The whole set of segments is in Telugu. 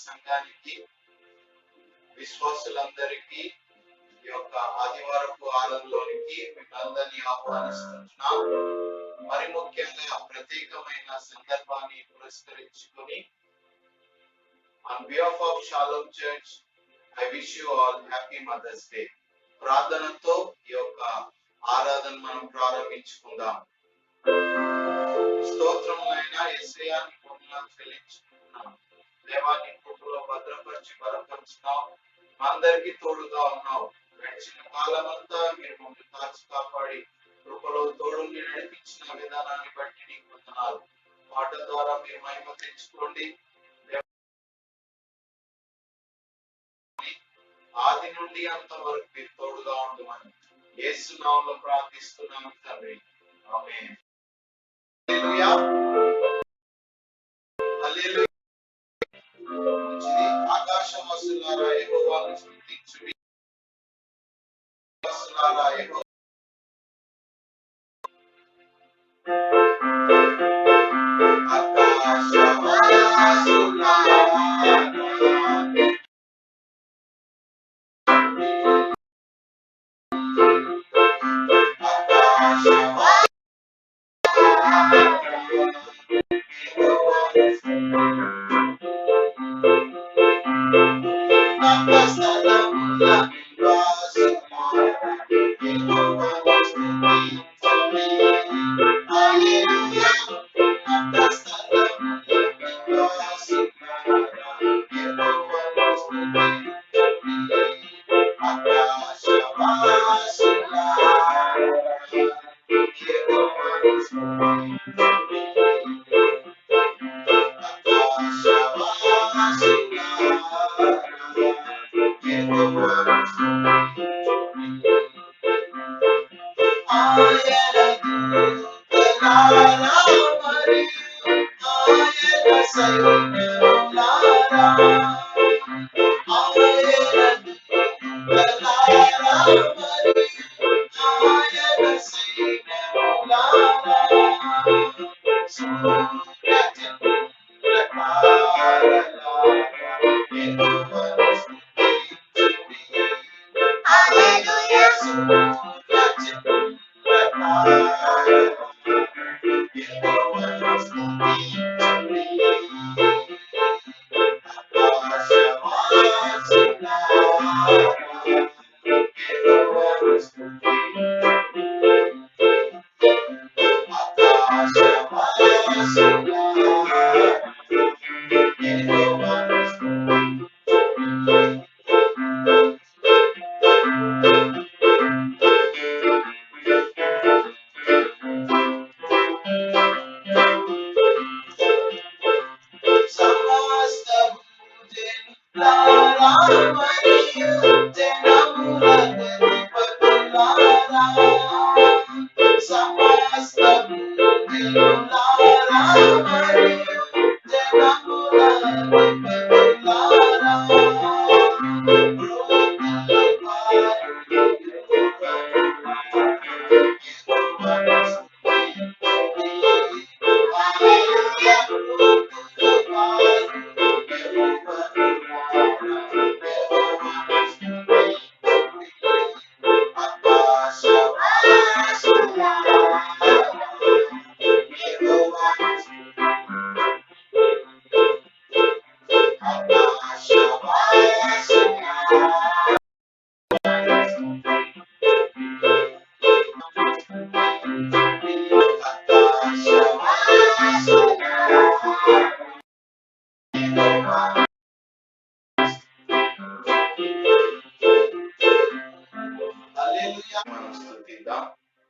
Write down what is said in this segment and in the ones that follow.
సంఘానికి విశ్వాసులందరికీ ఈ యొక్క ఆదివారపు ఆలయంలోనికి మిమ్మల్ని ఆహ్వానిస్తున్నాం. మరి ముఖ్యంగా ప్రత్యేకమైన సందర్భాన్ని పురస్కరించుకొని on behalf of Shalom Church, I wish you all happy Mother's Day. ప్రార్థనతో ఈ యొక్క ఆరాధన మనం ప్రారంభించుకుందాం. స్తోత్రములైన యేసయ్యా నీకు వందనాలు చెల్లించుకుంటున్నాం. దేవాన్ని కృపలో భద్రపరిచి బలపరుచున్నావు. అందరికీ తోడుగా ఉన్నావు. గడిచిన కాలమంతా మీరు మమ్మల్ని కాచి కాపాడి కృపలో తోడుని నడిపించిన విధానాన్ని బట్టి నీకు వందనాలు. పాటల ద్వారా మీరు మహిమ తెచ్చుకోండి. ఆది నుండి అంతవరకు మీరు తోడుగా ఉండమని యేసు నామములో ప్రార్థిస్తున్నాము తండ్రి. ఆమేన్. హల్లెలూయా. హల్లెలూయా. ఆకాశవాసులారా యెహోవాను స్తుతించుడి. వాసులారా యెహోవా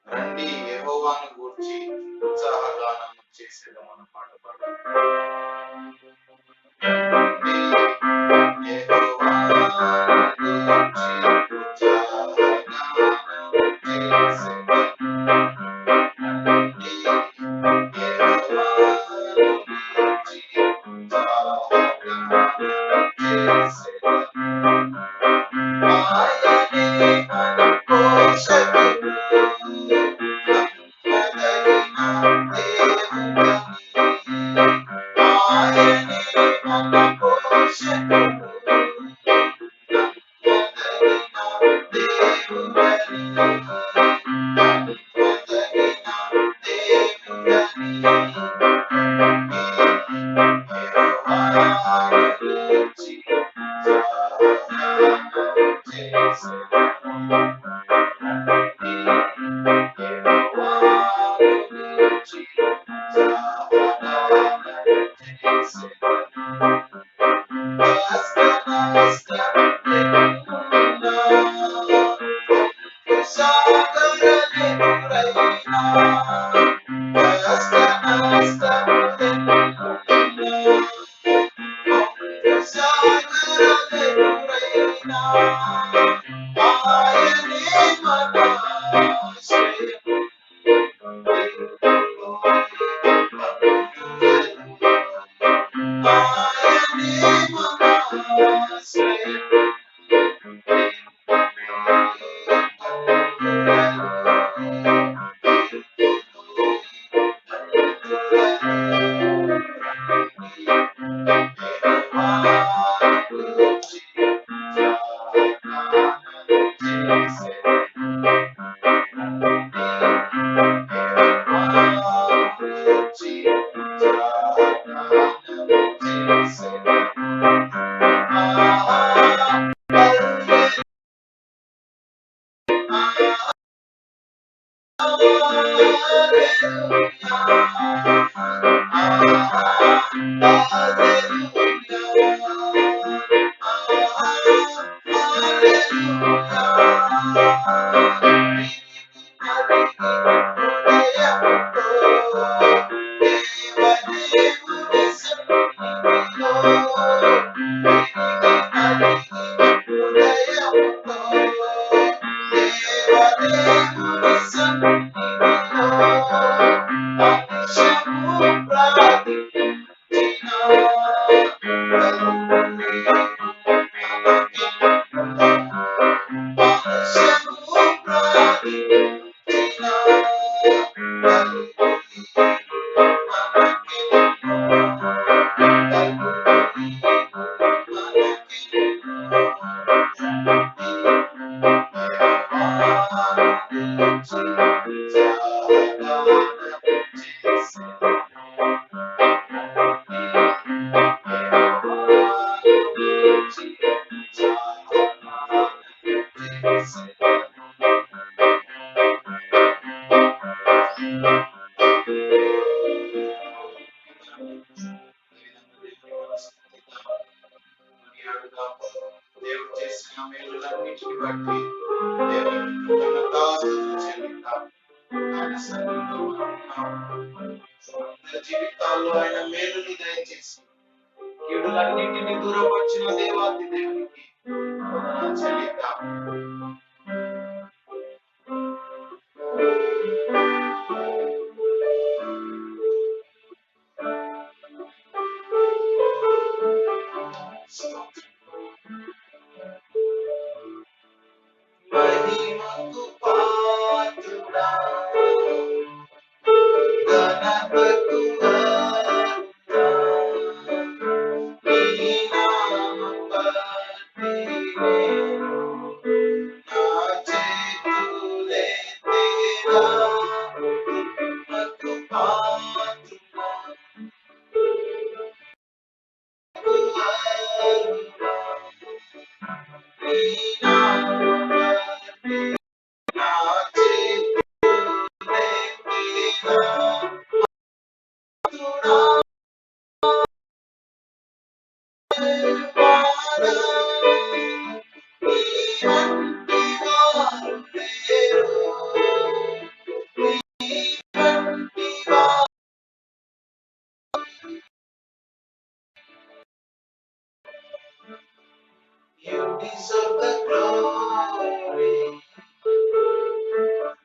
రండి యెహోవాను గూర్చి ఉత్సాహగానం చేసేద్దాం అన్న పాట పాడాలి. Shut దేవుడు చేసిన మేలులన్నిటిని బట్టి దేవునికి ఘనతాస్తుతులు చెల్లిద్దాం. ఆయన సన్నిధిలో మనం ఉన్నాం. మన జీవితాల్లో ఆయన మేలుని దయచేసి కీడులన్నిటిని దూరపరిచిన దేవాది దేవునికి వందనాలు చెల్లిద్దాం. మహిమకు పాత్రుడా, ఘనతకు అర్హుడా, నీ నామం బట్టి నేను నా చేతులెత్తేదా. మహిమకు పాత్రుడా, అర్హుడా, నీ నామం బట్టి నా చేతులెత్తేదా. పాత్రుడా, you deserve the glory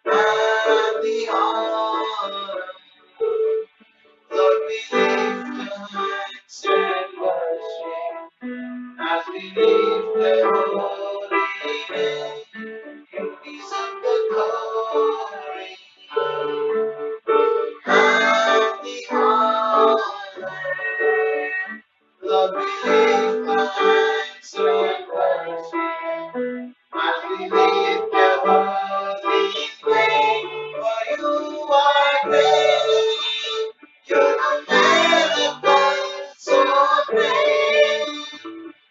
and the honor. Lord, we lift your hands and worship as we lift the holy name. You deserve the glory and the honor. Lord, we lift our hands and worship as we lift your holy name. For you are great, you're unbearable, so great.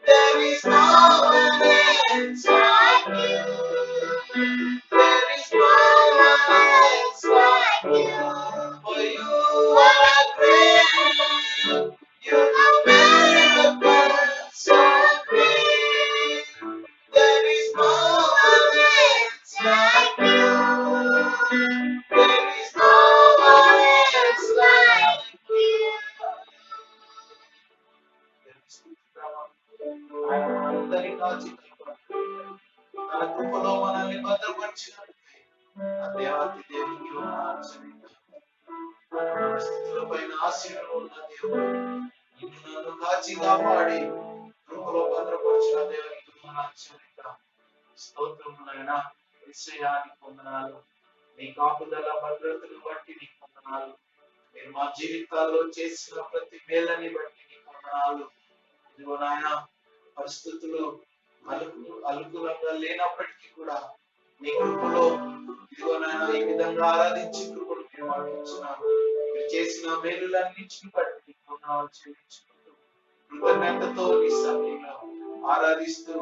There is no one else like you. There is no one else like you. For you are great, you're unbearable, so great. There is no one else like you. There is no one else like you. ఆయన మనందరి కాచి తన కృపలో మనల్ని భద్రపరిచినట్టు ఆ దేవాతి దేవునికి వందనాలు పరిస్థితులపైన ఆశీర్వాదం ఉన్న దేవుడు నిన్ను నన్ను కాచి కాపాడి కృపలో భద్రపరిచిన దేవునికి వందనాలు చెల్లిద్దాం. స్తోత్రములైన యేసయ్యానికి వందనాలు. నీ కాపుదల భద్రతను బట్టి నీకు వందనాలు. మీరు మా జీవితాల్లో చేసిన ప్రతి మేలని బట్టి నీకు వందనాలు. ఇదిగో నాయన పరిస్థితులు అనుకూలంగా లేనప్పటికీ కూడా నీ కృపలో ఇదిగో నాయన ఈ విధంగా ఆరాధించి కృపను మీరు మాకు ఇచ్చినారు. మీరు చేసిన మేలులన్నింటిని బట్టి నీకు వందనాలు చెల్లించుకుంటూ కృతజ్ఞతతో నీ సన్నిధిలో ఆరాధిస్తూ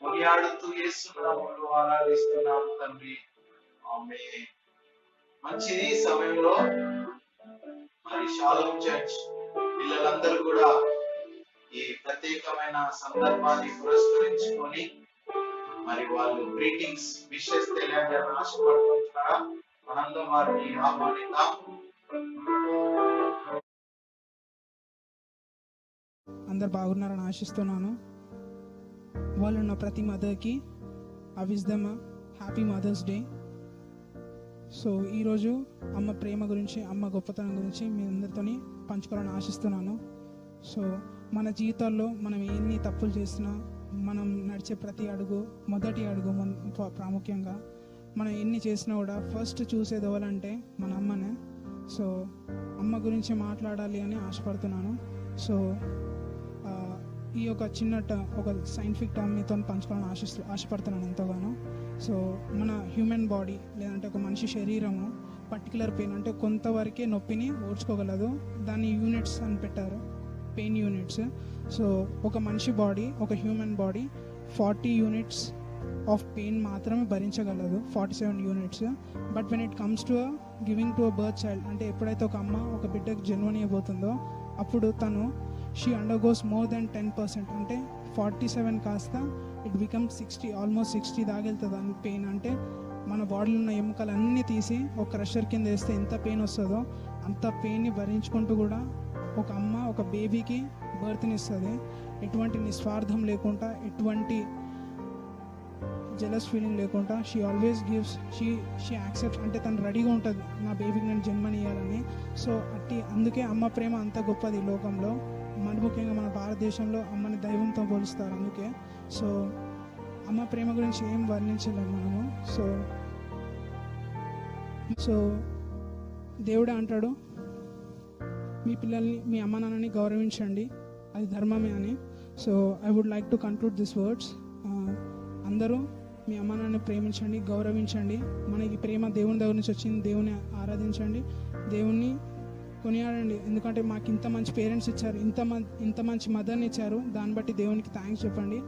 కొనియాడుతూ యేసు నామములో ఆరాధిస్తున్నాను తండ్రి. ఆమేన్. మంచిది సమయంలో మరి షాలోమ్ చర్చ్ పిల్లలందరూ కూడా ఈ ప్రత్యేకమైన సందర్భాన్ని పురస్కరించుకొని మరి వాళ్ళు గ్రీటింగ్స్ విషెస్ తెలియాలని ఆశపడుతున్నారా? మనందరం వారిని ఆహ్వానిద్దాం. అందరు బాగున్నారని ఆశిస్తున్నాను. వాళ్ళు ఉన్న ప్రతి మదర్కి I wish them happy mother's day. So ఈరోజు అమ్మ ప్రేమ గురించి, అమ్మ గొప్పతనం గురించి మీ అందరితో పంచుకోవాలని ఆశిస్తున్నాను. సో మన జీవితాల్లో మనం ఎన్ని తప్పులు చేసినా, మనం నడిచే ప్రతి అడుగు, మొదటి అడుగు ప్రాముఖ్యంగా మనం ఎన్ని చేసినా కూడా ఫస్ట్ చూసేది ఎవరంటే మన అమ్మనే. సో అమ్మ గురించి మాట్లాడాలి అని ఆశపడుతున్నాను. సో ఈ ఒక ఒక సైంటిఫిక్ టర్మ్ మీతో పంచుకోవాలని ఆశపడుతున్నాను ఎంతగానో. సో మన హ్యూమన్ బాడీ లేదంటే ఒక మనిషి శరీరము పర్టికులర్ పెయిన్ అంటే కొంతవరకే నొప్పిని ఓడ్చుకోగలదు. దాన్ని యూనిట్స్ అని పెట్టారు, పెయిన్ యూనిట్స్. సో ఒక మనిషి బాడీ, ఒక human body 40 units of pain మాత్రమే భరించగలదు, 47 units. But when it comes to giving to a birth child, అంటే ఎప్పుడైతే ఒక అమ్మ ఒక బిడ్డకు జన్మనియబోతుందో అప్పుడు తను షీ అండర్గోస్ మోర్ దెన్ 10%, అంటే 47 కాస్త ఇట్ బికమ్స్ 60, ఆల్మోస్ట్ 60 దాకా వెళ్తుంది అని పెయిన్. అంటే మన బాడీలో ఉన్న ఎముకలు అన్నీ తీసి ఒక క్రషర్ కింద వేస్తే ఎంత పెయిన్ వస్తుందో అంత పెయిన్ని భరించుకుంటూ కూడా ఒక అమ్మ ఒక బేబీకి బర్త్ని ఇస్తుంది. ఎటువంటి నిస్వార్థం లేకుండా, ఎటువంటి జెలస్ ఫీలింగ్ లేకుండా she always gives, she accepts, అంటే తను రెడీగా ఉంటుంది నా బేబీకి నేను జన్మనియాలని. సో అందుకే అమ్మ ప్రేమ అంత గొప్పది లోకంలో. మన ముఖ్యంగా మన భారతదేశంలో అమ్మని దైవంతో పోలుస్తారు. అందుకే సో అమ్మ ప్రేమ గురించి ఏం వర్ణించలేము మనము. సో దేవుడే అంటాడు, మీ పిల్లల్ని, మీ అమ్మ నాన్నని గౌరవించండి, అది ధర్మమే అని. So I would like to conclude this words. అందరూ మీ అమ్మ నాన్నని ప్రేమించండి, గౌరవించండి. మనకి ప్రేమ దేవుని దగ్గర నుంచి వచ్చింది, దేవుని ఆరాధించండి, దేవుణ్ణి కొనియాడండి. ఎందుకంటే మాకు ఇంత మంచి పేరెంట్స్ ఇచ్చారు, ఇంత మంచి మదర్ని ఇచ్చారు, దాన్ని బట్టి దేవునికి థ్యాంక్స్ చెప్పండి.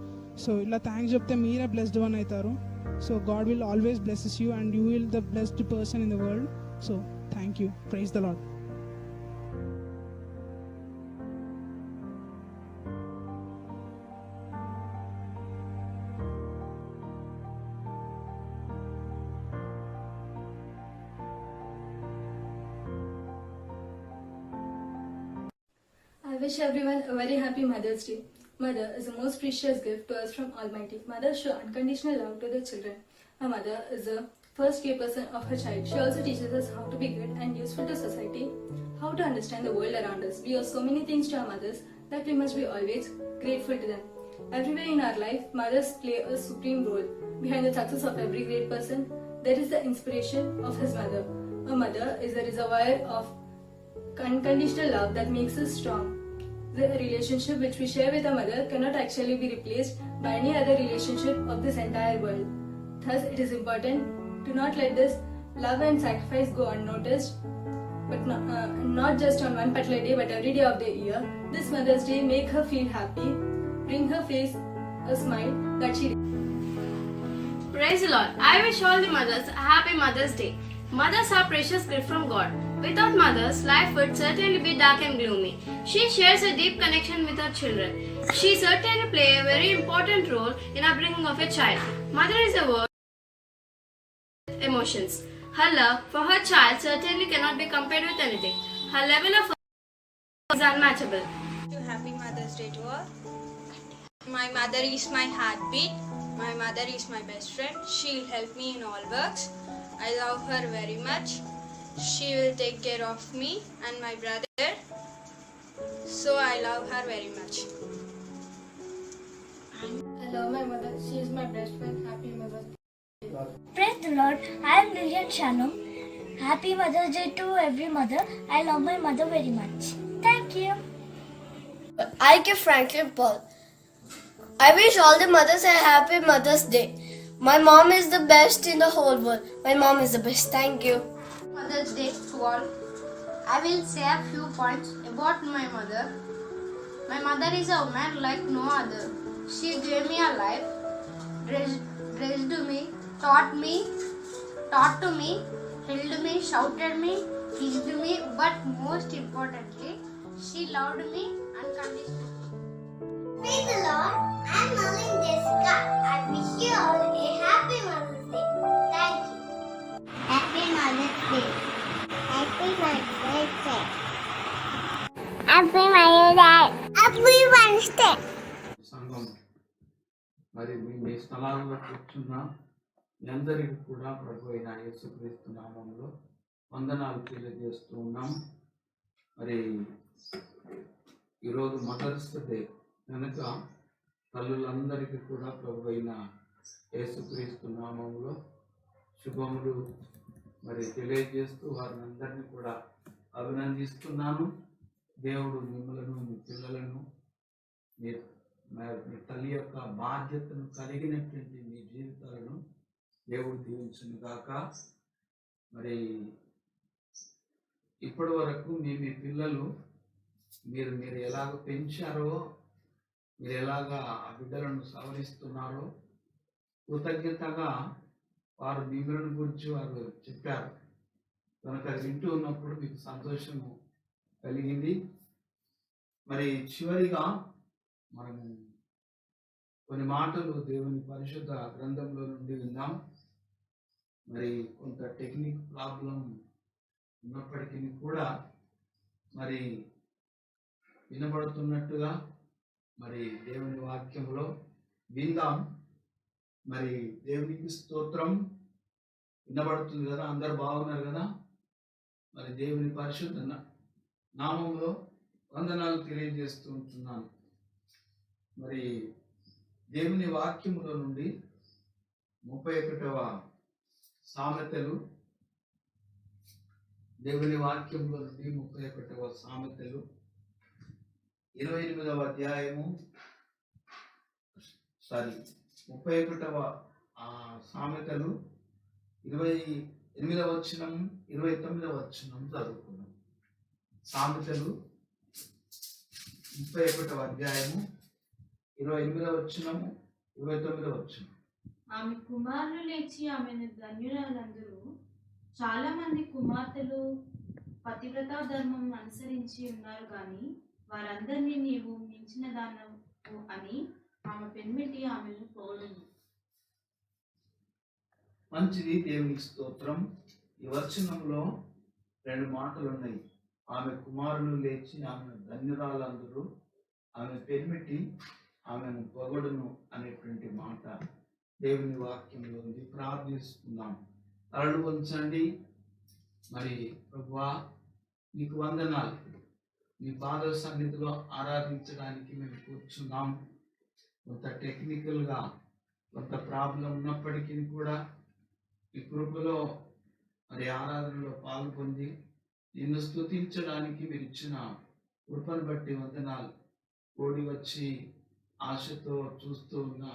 సో ఇలా థ్యాంక్స్ చెప్తే మీరే బ్లెస్డ్ వన్ అవుతారు. So God will always blesses you and you will the blessed person in the world. So thank you. Praise the Lord. I wish everyone a very happy Mother's Day. Mother is the most precious gift to us from Almighty. Mothers show unconditional love to their children. A mother is the first key person of her child. She also teaches us how to be good and useful to society, how to understand the world around us. We owe so many things to our mothers that we must be always grateful to them. Everywhere in our life, mothers play a supreme role. Behind the success of every great person, there is the inspiration of his mother. A mother is the reservoir of unconditional love that makes us strong. The relationship which we share with a mother cannot actually be replaced by any other relationship of this entire world. Thus, it is important to not let this love and sacrifice go unnoticed, but not just on one particular day, but every day of the year. This Mother's Day, make her feel happy, bring her face a smile that she. Praise the Lord. I wish all the mothers a happy Mother's Day. Mothers are precious gift from God. Without mothers, life would certainly be dark and gloomy. She shares a deep connection with her children. She certainly plays a very important role in upbringing of a child. Mother is a word with emotions. Her love for her child certainly cannot be compared with anything. Her level of is unmatchable. Happy Mother's Day to all. My mother is my heartbeat. My mother is my best friend. She'll help me in all works. I love her very much. She will take care of me and my brother. So I love her very much. I love my mother. She is my best friend. Happy Mother's Day. Praise the Lord. I am Lilian Shannon. Happy Mother's Day to every mother. I love my mother very much. Thank you. I give Franklin Paul. I wish all the mothers a happy Mother's Day. My mom is the best in the whole world. My mom is the best. Thank you. Mother's Day to all. I will say a few points about my mother. My mother is a woman like no other. She gave me a life, raised me, taught to me, held me, shouted me, kissed me, but most importantly, she loved me unconditionally. Praise the Lord. I am Marlene Jessica. I wish you all a happy Mother's Day. Thank you. Happy Mother's Day. Happy Mother's Day. Happy Mother's Day. Happy Mother's Day. సంఘం మరి మీ స్థలాల్లో కూర్చున్న మీ అందరికీ కూడా ప్రభు అయిన యేసుక్రీస్తు నామములో వందనాలు తెలియజేస్తూ ఉన్నాం. మరి ఈరోజు మదర్స్ డే కనుక తల్లులందరికీ కూడా ప్రభు అయిన యేసుక్రీస్తు నామములో శుభములు మరి తెలియజేస్తూ వారిని అందరినీ కూడా అభినందిస్తున్నాను. దేవుడు మిమ్మలను మీ పిల్లలను మీ తల్లి యొక్క బాధ్యతను కలిగినటువంటి మీ జీవితాలను దేవుడు దీవించును గాక. మరి ఇప్పటి వరకు మీ పిల్లలు మీరు ఎలాగ పెంచారో, మీరు ఎలాగ ఆ బిడ్డలను సవరిస్తున్నారో కృతజ్ఞతగా వారు మిమ్మల్ని గురించి వారు చెప్పారు కనుక వింటూ ఉన్నప్పుడు మీకు సంతోషము కలిగింది. మరి చివరిగా మనము కొన్ని మాటలు దేవుని పరిశుద్ధ గ్రంథంలో నుండి విందాం. మరి కొంత టెక్నిక్ ప్రాబ్లం ఉన్నప్పటికీ కూడా మరి వినబడుతున్నట్టుగా మరి దేవుని వాక్యంలో విందాం. మరి దేవునికి స్తోత్రం. వినబడుతుంది కదా, అందరు బాగున్నారు కదా. మరి దేవుని పరిశుద్ధ నామంలో వందనాలు తెలియజేస్తూ ఉంటున్నాను. మరి దేవుని వాక్యములో నుండి 31వ సామెతలు, దేవుని వాక్యంలో నుండి 31వ సామెతలు 28వ అధ్యాయము 31వ సామెతలు 28వ వచనం 29వ వచనం చదువుకున్నాం. సామెతలు 31వ అధ్యాయము 28వ వచనము 29వ వచనం. ఆమె కుమారులు లేచి ఆమెను ధన్యురాలందరూ. చాలా మంది కుమార్తెలు పతివ్రతా ధర్మం అనుసరించి ఉన్నారు, కానీ వారందరినీ నీవు మించిన దానవు అని ఆమె పెన్మిటి ఆమెను పొగడును. మంచిది, దేవునికి స్తోత్రం. ఈ వచనంలో 2 మాటలు ఉన్నాయి. ఆమె కుమారులు లేచి ఆమెను ధన్యురాలందరూ, ఆమె పెన్మిటి ఆమెను పొగడును అనేటువంటి మాట దేవుని వాక్యంలో ఉంది. ప్రార్థిస్తున్నాం. తలలు వంచండి. మరి ప్రభువా నీకు వందనాలు. నీ పాద సన్నిధిలో ఆరాధించడానికి మేము కూర్చున్నాం. కొంత టెక్నికల్గా కొంత ప్రాబ్లం ఉన్నప్పటికీ కూడా ఈ కృపలో మరి ఆరాధనలో పాల్గొంది నిన్ను స్తుతించడానికి మీరు ఇచ్చిన కృపను బట్టి వందనాలు. కూడి వచ్చి ఆశతో చూస్తూ ఉన్న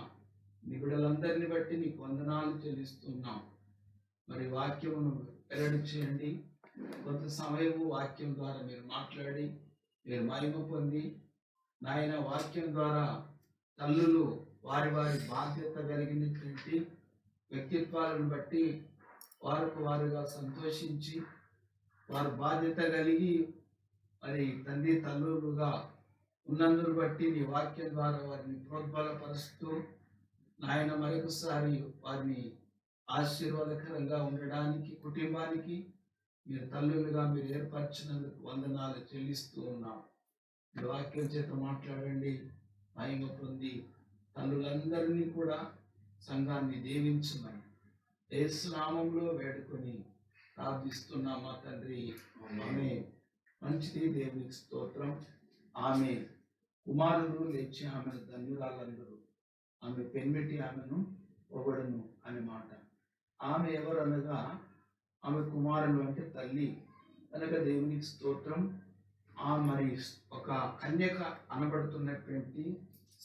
నిబిడలందరినీ బట్టి నీకు వందనాలు చెల్లిస్తున్నాం. మరి వాక్యమును వెల్లడి చేయండి. కొంత సమయము వాక్యం ద్వారా మీరు మాట్లాడి మీరు మహిమ పొంది నాయన వాక్యం ద్వారా తల్లులు వారి బాధ్యత కలిగినటువంటి వ్యక్తిత్వాలను బట్టి వారుగా సంతోషించి వారు బాధ్యత కలిగి మరి తండ్రి తల్లులుగా ఉన్నందును బట్టి నీ వాక్యం ద్వారా వారిని ప్రోద్బలపరుస్తూ నాయన మరొకసారి వారిని ఆశీర్వాదకరంగా ఉండడానికి కుటుంబానికి మీరు తల్లులుగా మీరు ఏర్పరిచినందుకు వందనాలు చెల్లిస్తూ ఉన్నాం. మీ వాక్యం చేత మాట్లాడండి, మహిమ పొంది తల్లులందరినీ కూడా సంఘాన్ని దీవించమని యేసు నామములో వేడుకొని ప్రార్థిస్తున్నాం మా తండ్రి. ఆమె మంచిది, దేవునికి స్తోత్రం. ఆమె కుమారుడు లేచి ఆమెను ధన్యురాలందరూ, ఆమె పెన్మిటి ఆమెను పొగడును అనే మాట. ఆమె ఎవరు అనగా ఆమె కుమారుడు అంటే తల్లి కనుక దేవునికి స్తోత్రం. మరి ఒక కన్యక అనబడుతున్నటువంటి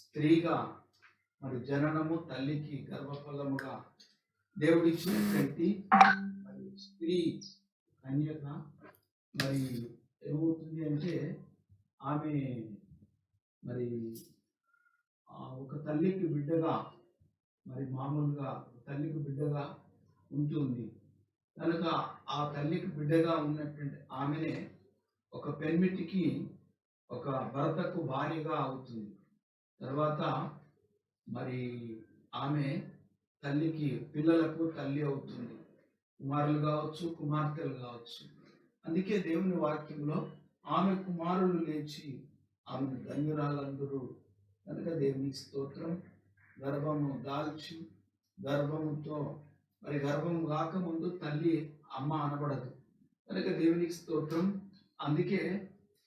స్త్రీగా మరి జననము తల్లికి గర్భఫలముగా దేవుడిచ్చినటువంటి మరి స్త్రీ కన్యక మరి ఏమవుతుంది అంటే ఆమె మరి ఒక తల్లికి బిడ్డగా మరి మామూలుగా తల్లికి బిడ్డగా ఉంటుంది కనుక ఆ తల్లికి బిడ్డగా ఉన్నటువంటి ఆమెనే ఒక పెన్మిటికి ఒక భర్తకు భార్యగా అవుతుంది. తర్వాత మరి ఆమె తల్లికి పిల్లలకు తల్లి అవుతుంది, కుమారులు కావచ్చు కుమార్తెలు కావచ్చు. అందుకే దేవుని వాక్యంలో ఆమె కుమారులు లేచి ఆమెను ధన్యురాలందరూ కనుక దేవునికి స్తోత్రం. గర్భము దాల్చి గర్భముతో మరి గర్భం కాకముందు తల్లి అమ్మ అనబడదు కనుక దేవునికి స్తోత్రం. అందుకే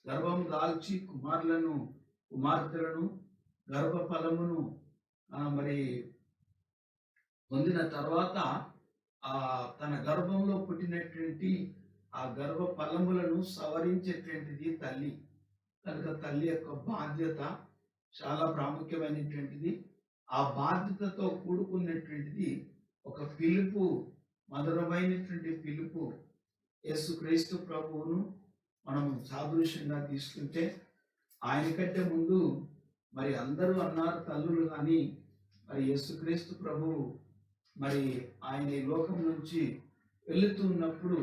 గర్భం దాల్చి కుమారులను కుమార్తెలను గర్భఫలమును మరి పొందిన తర్వాత తన గర్భంలో పుట్టినటువంటి ఆ గర్భ ఫలములను సవరించేటువంటిది తల్లి కనుక తల్లి యొక్క బాధ్యత చాలా ప్రాముఖ్యమైనటువంటిది. ఆ బాధ్యతతో కూడుకున్నటువంటిది ఒక పిలుపు, మధురమైనటువంటి పిలుపు. యేసుక్రీస్తు ప్రభువును మనము సాదృశ్యంగా తీసుకుంటే ఆయన కంటే ముందు మరి అందరూ అన్నారు తల్లులు, కానీ మరి యేసుక్రీస్తు ప్రభువు మరి ఆయన ఈ లోకం నుంచి వెళుతూ ఉన్నప్పుడు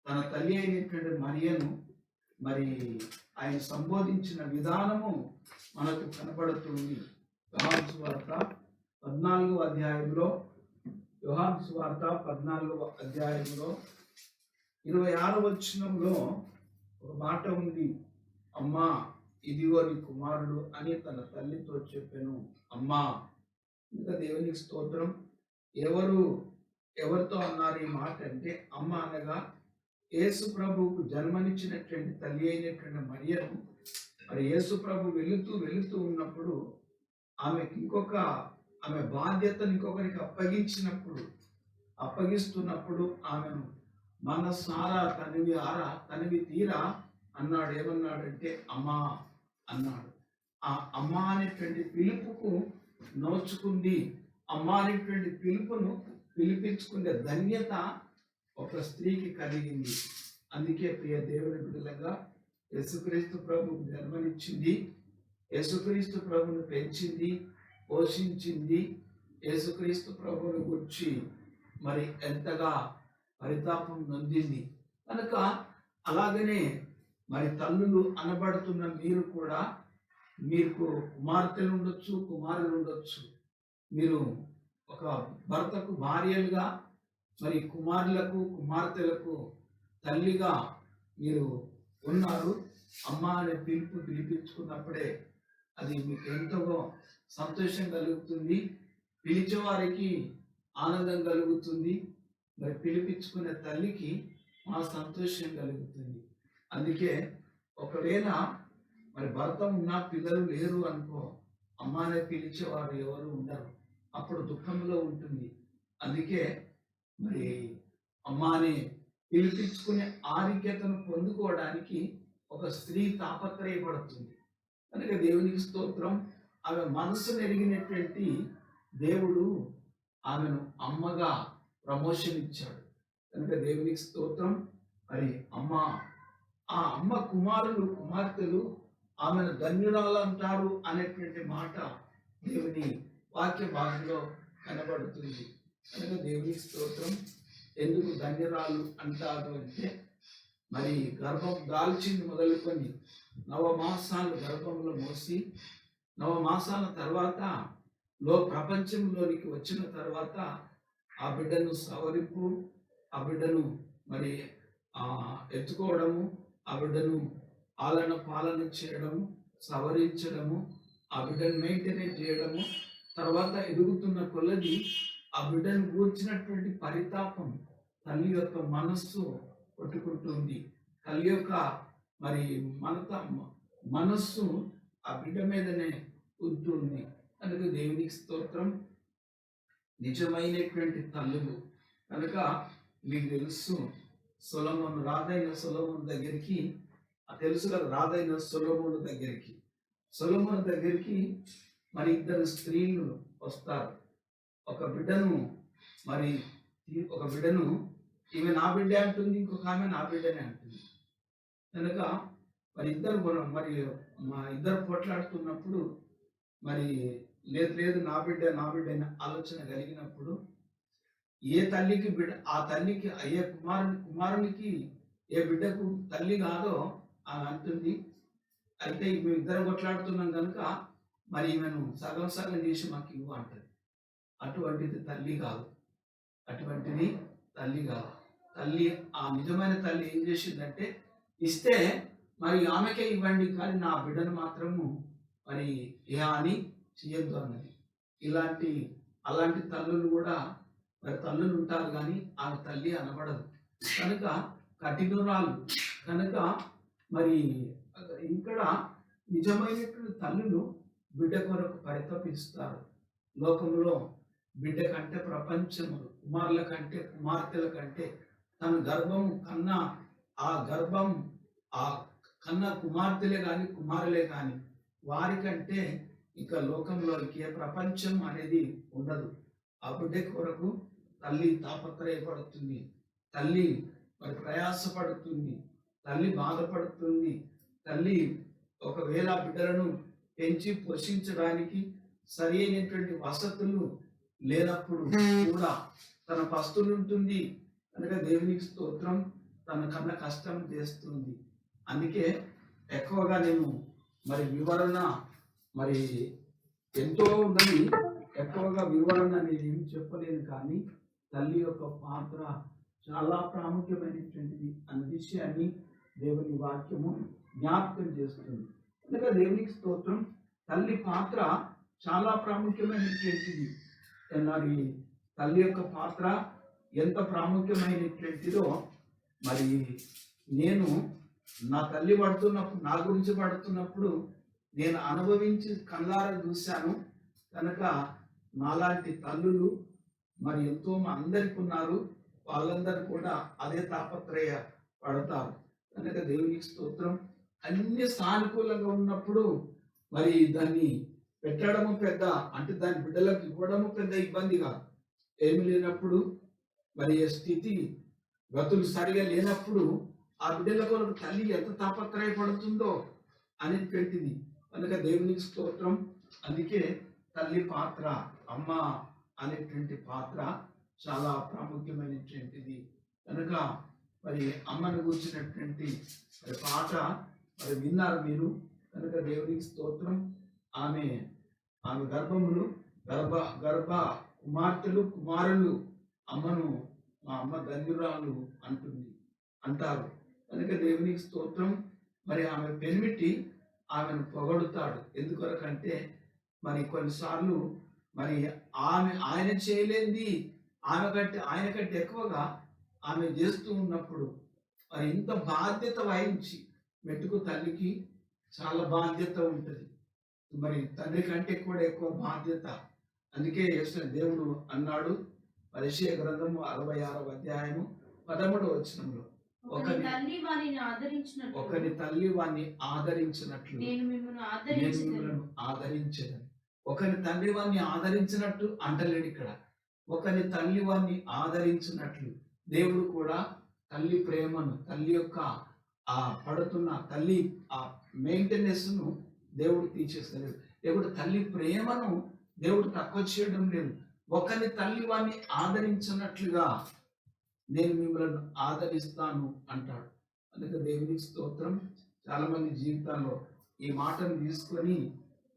తన తల్లి అయినటువంటి మరియను మరి ఆయన సంబోధించిన విధానము మనకు కనబడుతుంది. యోహాను సువార్త 14వ అధ్యాయంలో, యోహాను సువార్త 14వ అధ్యాయంలో 26వ వచనంలో ఒక మాట ఉంది. అమ్మా ఇదిగో నీ కుమారుడు అని తన తల్లితో చెప్పాను. అమ్మా, ఇంకా దేవునికి స్తోత్రం. ఎవరితో అన్నారు ఈ మాట అంటే అమ్మ అనగా యేసు ప్రభువుకు జన్మనిచ్చినటువంటి తల్లి అయినటువంటి మరియను మరి యేసు ప్రభు వెళుతూ ఉన్నప్పుడు ఆమె బాధ్యతను ఇంకొకరికి అప్పగిస్తున్నప్పుడు ఆమెను మనసారా తనివి తీరా అన్నాడు. ఏమన్నాడంటే అమ్మా అన్నాడు. ఆ అమ్మా అనేటువంటి పిలుపుకు నోచుకుంది. అమ్మా అనేటువంటి పిలుపును పిలిపించుకునే ధన్యత ఒక స్త్రీకి కలిగింది. అందుకే ప్రియ దేవుని బిడ్డలుగా యేసుక్రీస్తు ప్రభువుకు జన్మనిచ్చింది, యేసుక్రీస్తు ప్రభువును పెంచింది, పోషించింది. యేసుక్రీస్తు ప్రభువుని గురించి మరి ఎంతగా పరితాపం నొందింది. కనుక అలాగనే మరి తల్లులు అనబడుతున్న మీరు కూడా, మీకు కుమార్తెలు ఉండొచ్చు, కుమారులు ఉండొచ్చు. మీరు ఒక భర్తకు భార్యలుగా, మరి కుమారులకు కుమార్తెలకు తల్లిగా మీరు ఉన్నారు. అమ్మ అనే పిలిపించుకున్నప్పుడే అది మీకు ఎంతో సంతోషం కలుగుతుంది, పిలిచేవారికి ఆనందం కలుగుతుంది, మరి పిలిపించుకునే తల్లికి మా సంతోషం కలుగుతుంది. అందుకే ఒకవేళ మరి భర్త ఉన్నా పిల్లలు లేరు అనుకో, అమ్మానే పిలిచేవారు ఎవరు ఉండరు, అప్పుడు దుఃఖంలో ఉంటుంది. అందుకే మరి అమ్మాని పిలిపించుకునే ఆరోగ్యతను పొందుకోవడానికి ఒక స్త్రీ తాపత్రయపడుతుంది. కనుక దేవునికి స్తోత్రం. ఆమె మనసు ఎరిగినటువంటి దేవుడు ఆమెను అమ్మగా ప్రమోషన్ ఇచ్చాడు. కనుక దేవునికి స్తోత్రం. మరి ఆ అమ్మ కుమారులు కుమార్తెలు ఆమెను ధన్యురాలు అంటారు అనేటువంటి మాట దేవుని వాక్య భాగంలో కనబడుతుంది. కనుక దేవునికి స్తోత్రం. ఎందుకు ధన్యురాలు అంటారు అంటే మరి గర్భం దాల్చింది మొదలుకొని 9 మాసాలు గర్భంలో మోసి 9 మాసాల తర్వాత ప్రపంచంలోనికి వచ్చిన తర్వాత ఆ బిడ్డను సవరింపు, ఆ బిడ్డను మరి ఎత్తుకోవడము, ఆ బిడ్డను పాలన చేయడము, సవరించడము, ఆ బిడ్డను మెయింటైన్ చేయడము, తర్వాత ఎదుగుతున్న కొలది ఆ బిడ్డను కూర్చినటువంటి పరితాపం తల్లి యొక్క మనస్సు కొట్టుకుంటుంది. తల్లి యొక్క మరి మనస్సు ఆ బిడ్డ మీదనే ఉంటుంది. కనుక దేవునికి స్తోత్రం. నిజమైనటువంటి తల్లులు కనుక మీకు తెలుసు, సొలొమోను రాజైన సొలొమోను దగ్గరికి తెలుసు కదా, రాజైన సొలొమోను దగ్గరికి మరి ఇద్దరు స్త్రీలు వస్తారు. ఒక బిడ్డను ఈమె నా బిడ్డ అంటుంది, ఇంకొక ఆమె నా బిడ్డనే అంటుంది. కనుక మరి ఇద్దరు పోట్లాడుతున్నప్పుడు మరి లేదు నా బిడ్డ అనే ఆలోచన కలిగినప్పుడు ఏ తల్లికి బిడ్డ ఆ తల్లికి అయ్యే కుమారునికి ఏ బిడ్డకు తల్లి కాదో ఆమె అంటుంది. అయితే మేము ఇద్దరం కొట్లాడుతున్నాం కనుక మరి ఈమెను సగం చేసి మాకు ఇవ్వు అంటది. అటువంటిది తల్లి కాదు. తల్లి ఆ నిజమైన తల్లి ఏం చేసిందంటే, ఇస్తే మరి ఆమెకే ఇవ్వండి, కానీ నా బిడ్డను మాత్రము మరి అని చేయొద్దు అన్నది. అలాంటి తల్లులు కూడా మరి తల్లులు ఉంటారు, కానీ ఆమె తల్లి అనబడదు. కనుక కఠినురాలు. కనుక మరి ఇక్కడ నిజమైనటువంటి తల్లులు బిడ్డ కొరకు పరితపిస్తారు. లోకంలో బిడ్డ కంటే ప్రపంచములు, కుమారుల కంటే కుమార్తెల కంటే తన గర్భము కన్నా కుమార్తెలే కానీ కుమారులే కానీ వారికంటే ఇక లోకంలో ఏ ప్రపంచం అనేది ఉండదు. ఆ బిడ్డ కొరకు తల్లి తాపత్రయపడుతుంది, తల్లి మరి ప్రయాసపడుతుంది, తల్లి బాధపడుతుంది. తల్లి ఒకవేళ బిడ్డలను పెంచి పోషించడానికి సరి అయినటువంటి వసతులు లేనప్పుడు కూడా తన పస్తులు ఉంటుంది. కనుక దేవునికి స్తోత్రం, తన కన్నా కష్టం చేస్తుంది. అందుకే ఎక్కువగా నేను మరి వివరణ మరి ఎంతో ఉన్నది, ఎక్కువగా వివరణ నేను ఏమి చెప్పలేను, కానీ తల్లి యొక్క పాత్ర చాలా ప్రాముఖ్యమైనటువంటిది అన్న విషయాన్ని దేవుని వాక్యము జ్ఞాపకం చేస్తుంది. కనుక దేవునికి స్తోత్రం, తల్లి పాత్ర చాలా ప్రాముఖ్యమైనటువంటిది. మరి తల్లి యొక్క పాత్ర ఎంత ప్రాముఖ్యమైనటువంటిదో మరి నేను నా తల్లి పడుతున్నప్పుడు, నా గురించి పడుతున్నప్పుడు నేను అనుభవించి కళ్ళారా చూశాను. కనుక నాలాంటి తల్లులు మరి ఎంతో అందరికి ఉన్నారు. వాళ్ళందరూ కూడా అదే తాపత్రయ పడతారు. కనుక దేవునికి స్తోత్రం. అన్ని సానుకూలంగా ఉన్నప్పుడు మరి దాన్ని పెట్టడము పెద్ద, అంటే దాని బిడ్డలకు ఇవ్వడము పెద్ద ఇబ్బంది కాదు. ఏమి లేనప్పుడు మరి స్థితి గతులు సరిగా లేనప్పుడు ఆ బిడ్డల కొరకు తల్లి ఎంత తాపత్రయపడుతుందో అనేటువంటిది. కనుక దేవునికి స్తోత్రం. అందుకే తల్లి పాత్ర, అమ్మ అనేటువంటి పాత్ర చాలా ప్రాముఖ్యమైనటువంటిది. కనుక మరి అమ్మను కూర్చున్నటువంటి మరి పాట మరి విన్నారు మీరు. కనుక దేవునికి స్తోత్రం. ఆమె గర్భములు గర్భ కుమార్తెలు కుమారులు అమ్మను మా అమ్మ ధన్యురాలు అంటారు. కనుక దేవునికి స్తోత్రం. మరి ఆమె పెనిమిటి ఆమెను పొగడుతాడు. ఎందుకొరకంటే మరి కొన్నిసార్లు మరి ఆయన చేయలేంది ఆయన కంటే ఎక్కువగా ఆమె చేస్తూ ఉన్నప్పుడు మరి ఇంత బాధ్యత వహించి మెట్టుకు తల్లికి చాలా బాధ్యత ఉంటుంది. మరి తండ్రి కంటే కూడా ఎక్కువ బాధ్యత. అందుకే దేవుడు అన్నాడు పరిచయ గ్రంథము 66వ అధ్యాయము 13వ వచనంలో, ఒకని తల్లి వాణ్ణి ఆదరించినట్లు నేను మిమ్మల్ని ఆదరించను. ఒకని తల్లి వాణ్ణి ఆదరించినట్టు అంటలేడు ఇక్కడ. ఒకని తల్లి వాణ్ణి ఆదరించినట్లు దేవుడు కూడా తల్లి ప్రేమను, తల్లి యొక్క ఆ పడుతున్న తల్లి ఆ మెయింటెనెన్స్ ను దేవుడు తీసేస్తలేడు. దేవుడు తల్లి ప్రేమను దేవుడు తక్కువ చేయడం లేదు. ఒకని తల్లి వాణ్ణి ఆదరించినట్లుగా నేను మిమ్మల్ని ఆదరిస్తాను అంటాడు. అందుకే దేవునికి స్తోత్రం. చాలా మంది జీవితాల్లో ఈ మాటను తీసుకొని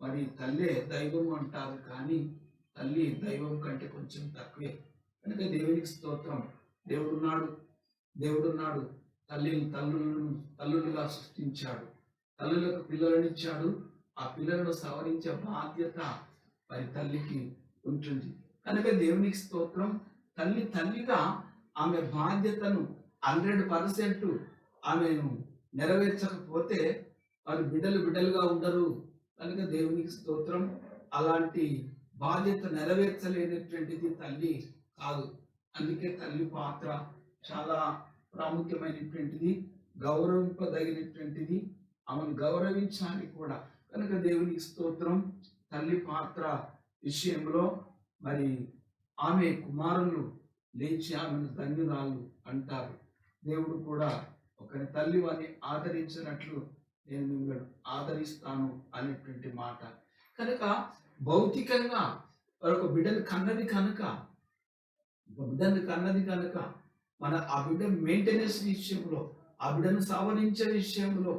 మరి తల్లే దైవం అంటారు, కానీ తల్లి దైవం కంటే కొంచెం తక్కువే. కనుక దేవునికి స్తోత్రం. దేవుడున్నాడు. తల్లులుగా సృష్టించాడు, తల్లులకు పిల్లలనిచ్చాడు. ఆ పిల్లలను సవరించే బాధ్యత మరి తల్లికి ఉంటుంది. కనుక దేవునికి స్తోత్రం. తల్లిగా ఆమె బాధ్యతను 100% ఆమెను నెరవేర్చకపోతే వారి బిడ్డలుగా ఉండరు. కనుక దేవునికి స్తోత్రం. అలాంటి బాధ్యత నెరవేర్చలేనటువంటిది తల్లి కాదు. అందుకే తల్లి పాత్ర చాలా ప్రాముఖ్యమైనటువంటిది, గౌరవింపదగినటువంటిది. ఆమెను గౌరవించాలి కూడా. కనుక దేవునికి స్తోత్రం. తల్లి పాత్ర విషయంలో మరి ఆమె కుమారులు లేచి ఆమెను ధన్యురాలు అంటారు. దేవుడు కూడా ఒకరి తల్లి వారిని ఆదరించినట్లు నేను మిమ్మల్ని ఆదరిస్తాను అనేటువంటి మాట. కనుక భౌతికంగా ఒక బిడ్డను కన్నది కనుక మన ఆ బిడ్డ మెయింటెనెన్స్ విషయంలో, ఆ బిడ్డను సవరించే విషయంలో,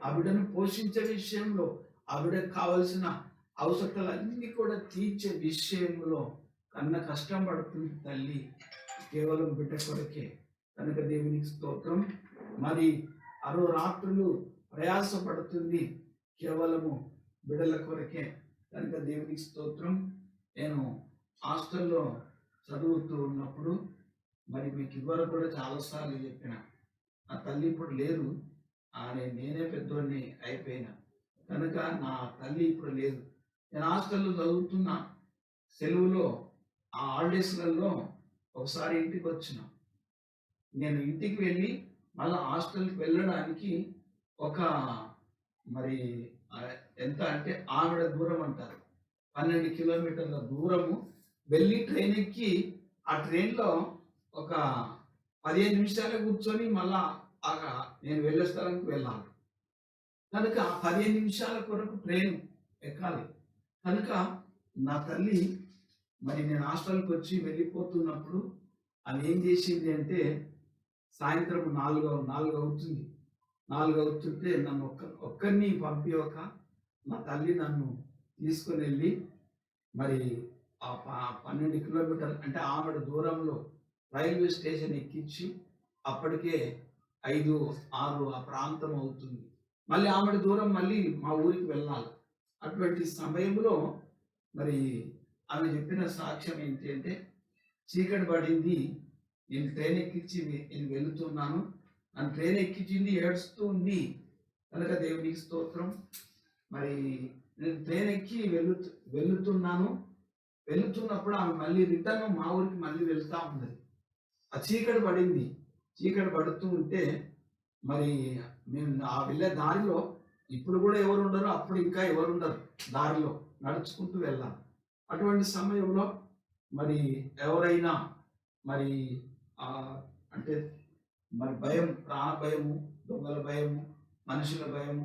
ఆ బిడ్డను పోషించే విషయంలో, ఆ బిడ్డకు కావలసిన అవసరాలన్నీ కూడా తీర్చే విషయంలో కన్న కష్టం పడుతుంది తల్లి కేవలం బిడ్డ కొరకే. కనుక దేవునికి స్తోత్రం. మరి రాత్రులు ప్రయాసపడుతుంది కేవలము బిడ్డల కొరకే. కనుక దేవునికి స్తోత్రం. నేను హాస్టల్లో చదువుతూ ఉన్నప్పుడు మరి మీకు ఇవ్వరు కూడా చాలాసార్లు చెప్పిన, నా తల్లి ఇప్పుడు లేరు, నేనే పెద్దోడిని అయిపోయినా కనుక నా తల్లి ఇప్పుడు లేదు. నేను హాస్టల్లో చదువుతున్న సెలవులో ఆ హాలిడేస్లలో ఒకసారి ఇంటికి వచ్చిన. నేను ఇంటికి వెళ్ళి మళ్ళీ హాస్టల్కి వెళ్ళడానికి ఒక మరి ఎంత అంటే ఆవిడ దూరం అంటారు, 12 కిలోమీటర్ల దూరము వెళ్ళి ట్రైన్ ఎక్కి ఆ ట్రైన్లో ఒక 15 నిమిషాలే కూర్చొని మళ్ళా నేను వెళ్ళే స్థలానికి వెళ్ళాలి. కనుక 15 నిమిషాల కొరకు ట్రైన్ ఎక్కాలి. కనుక నా తల్లి మరి నేను హాస్టల్కి వచ్చి వెళ్ళిపోతున్నప్పుడు అది ఏం చేసింది అంటే, సాయంత్రం 4 అవుతుంటే నన్ను ఒక్కరిని పంపించక నా తల్లి నన్ను తీసుకుని వెళ్ళి మరి ఆ 12 కిలోమీటర్లు అంటే ఆవిడ దూరంలో రైల్వే స్టేషన్ ఎక్కించి, అప్పటికే 5, 6 ఆ ప్రాంతం అవుతుంది. మళ్ళీ ఆవిడ దూరం మళ్ళీ మా ఊరికి వెళ్ళాలి. అటువంటి సమయంలో మరి ఆమె చెప్పిన సాక్ష్యం ఏంటి అంటే, చీకటి పడింది, నేను ట్రైన్ ఎక్కించి నేను వెళుతున్నాను, నన్ను ట్రైన్ ఎక్కించింది, ఏడుస్తూ ఉంది. కనుక దేవునికి స్తోత్రం. మరి నేను ట్రైన్ ఎక్కి వెళుతున్నప్పుడు ఆమె మళ్ళీ రిటర్న్ మా ఊరికి మళ్ళీ వెళ్తా ఉన్నది. ఆ చీకటి పడింది. చీకటి పడుతూ ఉంటే మరి మేము ఆ వెళ్ళే దారిలో ఇప్పుడు కూడా ఎవరు ఉండరు, అప్పుడు ఇంకా ఎవరు ఉండరు, దారిలో నడుచుకుంటూ వెళ్ళాలి. అటువంటి సమయంలో మరి ఎవరైనా మరి అంటే మరి భయం, ప్రాణ భయము, దొంగల భయము, మనుషుల భయము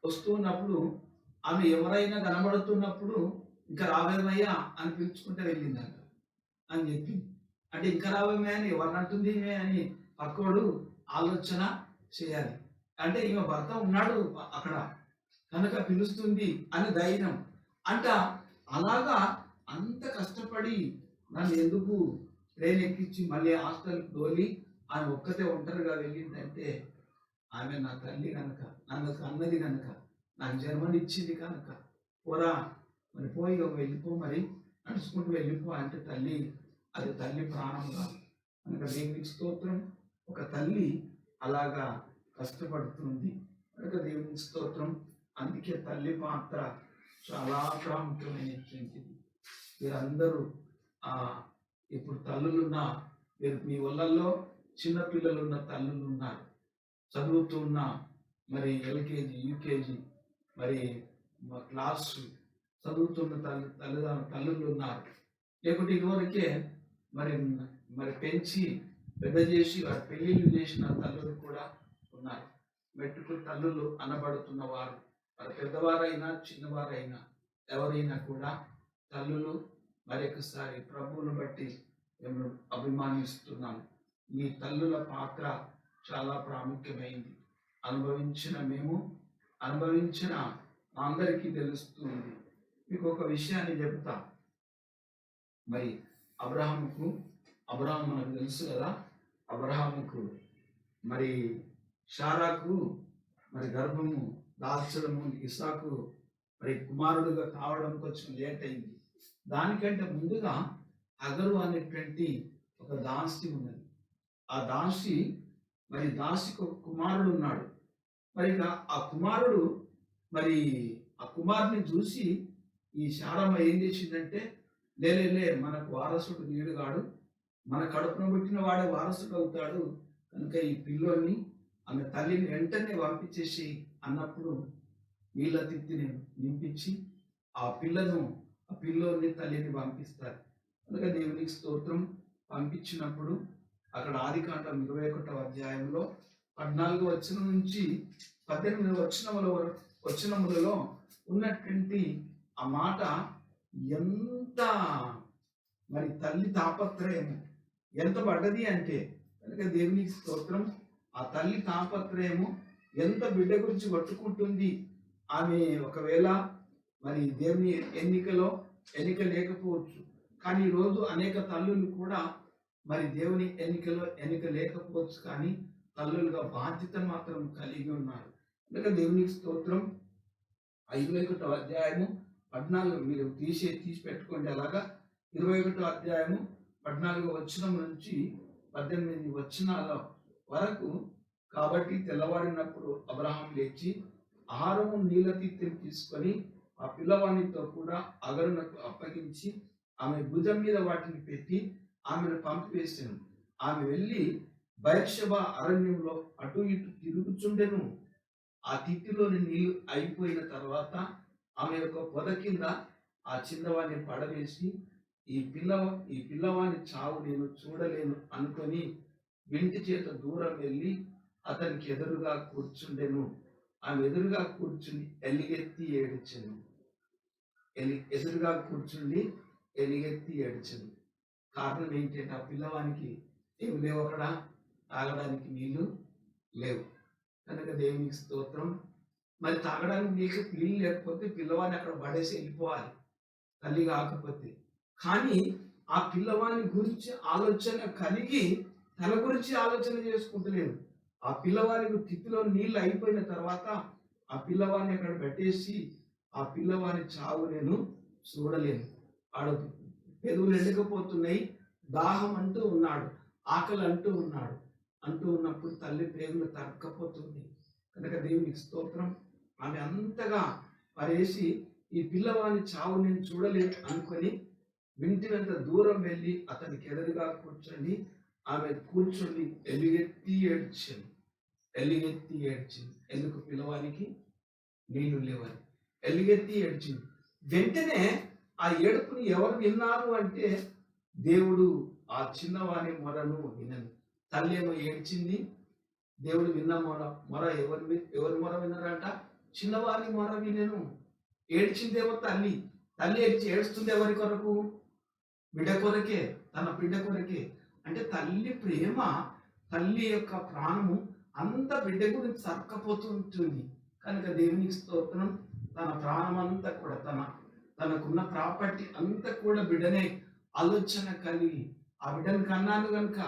వస్తున్నప్పుడు ఆమె ఎవరైనా కనబడుతున్నప్పుడు ఇంకా రావేమయ్యా అని పిలుచుకుంటే వెళ్ళిందంట అని చెప్పింది. అంటే ఇంకా రావేమే అని ఎవరిని అంటుంది అని పక్కోడు ఆలోచన చేయాలి. అంటే ఈమె భర్త ఉన్నాడు అక్కడ కనుక పిలుస్తుంది అని ధైర్యం అంట. అలాగా అంత కష్టపడి నన్ను ఎందుకు ట్రైన్ ఎక్కించి మళ్ళీ హాస్టల్కి తోలి ఆమె ఒక్కతే ఒంటరిగా వెళ్ళిందంటే, ఆమె నా తల్లి కనుక, నన్ను అన్నది కనుక, నాకు జన్మనిచ్చింది కనుక, పోరా మరి పోయి వెళ్ళిపో, మరి నడుచుకుంటూ వెళ్ళిపో అంటే తల్లి, అది తల్లి ప్రాణం కాదు. కనుక దేవునికి స్తోత్రం. ఒక తల్లి అలాగా కష్టపడుతుంది కనుక దేవునికి స్తోత్రం. అందుకే తల్లి పాత్ర చాలా ప్రాముఖ్యమైనటువంటిది. మీరందరూ ఇప్పుడు తల్లులున్న మీ ఊళ్ళల్లో చిన్నపిల్లలున్న తల్లులు ఉన్నారు, చదువుతున్న మరి ఎల్కేజీ, యూకేజీ మరి క్లాసు చదువుతున్న తల్లులు ఉన్నారు. లేకుంటే ఇదివరకే మరి పెంచి పెద్ద చేసి వారి పెళ్లిళ్ళు చేసిన తల్లులు కూడా ఉన్నారు. మెట్టుకు తల్లులు అనబడుతున్న వారు, వారు పెద్దవారైనా చిన్నవారైనా ఎవరైనా కూడా తల్లులు. మరొకసారి ప్రభువును బట్టి మేము అభిమానిస్తున్నాను. మీ తల్లుల పాత్ర చాలా ప్రాముఖ్యమైంది. అనుభవించిన అందరికీ తెలుస్తుంది. మీకు ఒక విషయాన్ని చెప్తా. మరి అబ్రహాము మనకు తెలుసు కదా, అబ్రహాముకు మరి షారాకు మరి గర్భము దాల్చడము, ఇసాకు మరి కుమారుడుగా కావడం కొంచెం లేట్ అయింది. దానికంటే ముందుగా అగరు అనేటువంటి ఒక దాసి ఉన్నది. ఆ దాసి మరి దాసికి ఒక కుమారుడు ఉన్నాడు. మరి ఆ కుమారుడు మరి ఆ కుమారుని చూసి ఈ శారమ్మ ఏం చేసిందంటే, లేలే మనకు వారసుడు వీడుగాడు, మన కడుపున పుట్టిన వాడే వారసుడు అవుతాడు, కనుక ఈ పిల్లోని ఆమె తల్లిని వెంటనే పంపించేసి అన్నప్పుడు నీళ్ళ తిత్తిని నింపించి ఆ పిల్లోని తల్లిని పంపిస్తారు. కనుక దేవునికి స్తోత్రం. పంపించినప్పుడు అక్కడ ఆదికాండం 21వ అధ్యాయంలో 14వ వచనం నుంచి 18వ వచనములలో ఉన్నటువంటి ఆ మాట ఎంత మరి తల్లి తాపత్రయం ఎంత పడ్డది అంటే, కనుక దేవునికి స్తోత్రం. ఆ తల్లి తాపత్రయము ఎంత బిడ్డ గురించి పట్టుకుంటుంది. ఆమె ఒకవేళ మరి దేవుని ఎన్నిక లేకపోవచ్చు, కానీ ఈరోజు అనేక తల్లులు కూడా మరి దేవుని ఎన్నిక లేకపోవచ్చు, కానీ తల్లులుగా బాధ్యత మాత్రం కలిగి ఉన్నారు. కనుక దేవునికి స్తోత్రం. 21వ అధ్యాయము 14 మీరు తీసి పెట్టుకోండి. అలాగా 21వ అధ్యాయము 14వ వచనం నుంచి 18 వచనాల వరకు. కాబట్టి తెల్లవాడినప్పుడు అబ్రహాం లేచి ఆహారము నీళ్ళ తిత్తిని తీసుకొని ఆ పిల్లవానితో కూడా అగరునకు అప్పగించి ఆమె భుజం మీద వాటిని పెట్టి ఆమెను పంపివేసాను. ఆమె వెళ్ళి బయర్షెబా అరణ్యంలో అటు ఇటు తిరుగుచుండెను. ఆ తిత్తిలోని నీళ్లు అయిపోయిన తర్వాత ఆమె యొక్క పొద కింద ఆ చిన్నవాడిని పడవేసి ఈ పిల్లవాని చావు నేను చూడలేను అనుకొని వింటి చేత దూరం వెళ్ళి అతనికి ఎదురుగా కూర్చుండెను. ఆమె ఎదురుగా కూర్చుని ఎలుగెత్తి ఏడ్చెను. కారణం ఏంటంటే ఆ పిల్లవానికి ఏమి లేవు, అక్కడ తాగడానికి నీళ్లు లేవు. కనుక దేవునికి స్తోత్రం. మరి తాగడానికి నీళ్ళు లేకపోతే పిల్లవాడిని అక్కడ పడేసి వెళ్ళిపోవాలి, తల్లి కాకపోతే. కానీ ఆ పిల్లవాని గురించి ఆలోచన కలిగి తన గురించి ఆలోచన చేసుకుంటలేదు. ఆ పిల్లవానికి తిత్తిలో నీళ్ళు అయిపోయిన తర్వాత ఆ పిల్లవాడిని అక్కడ పెట్టేసి ఆ పిల్లవాని చావు నేను చూడలేను. ఆడ పెదవులు ఎండకపోతున్నాయి, దాహం అంటూ ఉన్నాడు, ఆకలి అంటూ ఉన్నప్పుడు తల్లి ప్రేమలు తగ్గపోతుంది. కనుక దేవునికి స్తోత్రం. ఆమె అంతగా పరేసి ఈ పిల్లవాని చావు నేను చూడలేదు అనుకొని వింటినంత దూరం వెళ్ళి అతనికి ఎదురుగా కూర్చొని ఆమె కూర్చొని ఎలుగెత్తి ఏడ్చింది. ఎందుకు? పిల్లవానికి నీళ్లు లేవని ఎలుగెత్తి ఏడ్చింది. వెంటనే ఆ ఏడుపుని ఎవరు విన్నారు అంటే దేవుడు ఆ చిన్నవాని మొరను వినను. తల్లి ఏమో ఏడ్చింది, దేవుడు విన్న మొర ఎవరి మొర విన్నారంట? చిన్నవాని మొర వినను. ఏడ్చిందేమో తల్లి ఏడుస్తుంది ఎవరి కొరకు? బిడ్డ కొరకే, తన బిడ్డ కొరకే. అంటే తల్లి ప్రేమ, తల్లి యొక్క ప్రాణము అంత బిడ్డ గురించి సర్కపోతుంటుంది. కనుక దేవునికి స్తోత్రం. తన ప్రాణం అంతా కూడా తనకున్న ప్రాపర్టీ అంతా కూడా బిడ్డనే ఆలోచన కలిగి ఆ బిడ్డను కన్నాను కనుక,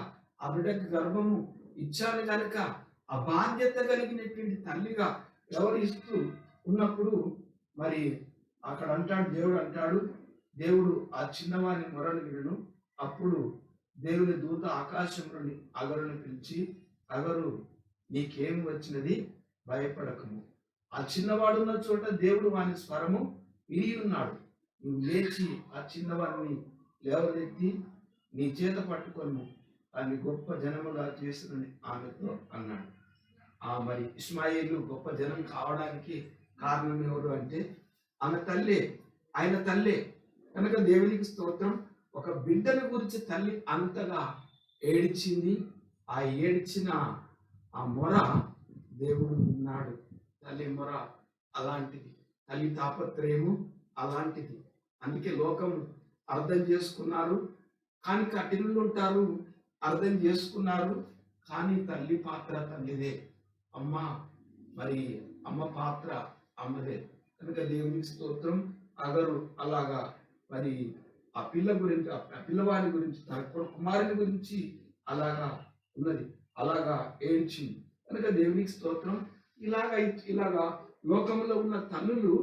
ఆ బిడ్డకు గర్భము ఇచ్చాను కనుక ఆ బాధ్యత కలిగినటువంటి తల్లిగా వ్యవహరిస్తూ ఉన్నప్పుడు మరి అక్కడ దేవుడు ఆ చిన్నవాని మొరను వినను. అప్పుడు దేవుని దూత ఆకాశంలోని అగరుని పిలిచి, అగరు నీకేమి వచ్చినది, భయపడకము. ఆ చిన్నవాడున్న చోట దేవుడు వాని స్వరము విని ఉన్నాడు. నువ్వు లేచి ఆ చిన్నవాడిని లేవనెత్తి నీ చేత పట్టుకొని దాన్ని గొప్ప జనముగా చేస్తున్నది ఆమెతో అన్నాడు. మరి ఇష్మాయేలు గొప్ప జనం కావడానికి కారణం ఎవరు అంటే ఆమె తల్లే, ఆయన తల్లే. కనుక దేవునికి స్తోత్రం. ఒక బిడ్డను గురించి తల్లి అంతగా ఏడ్చింది. ఆ ఏడ్చిన ఆ మొర దేవుడు విన్నాడు. తల్లి మొర అలాంటిది, తల్లి తాపత్రయము అలాంటిది. అందుకే లోకం అర్థం చేసుకున్నారు, కానీ కఠినులు ఉంటారు, అర్థం చేసుకున్నారు, కానీ తల్లి పాత్ర తల్లిదే, అమ్మ పాత్ర అమ్మదే. కనుక దేవునికి స్తోత్రం. అగరు అలాగా మరి ఆ పిల్లవాడి గురించి తన కుమారుని గురించి అలాగా ఉన్నది, అలాగా ఏడ్చింది. కనుక దేవునికి స్తోత్రం. ఇలాగా లోకంలో ఉన్న తల్లులు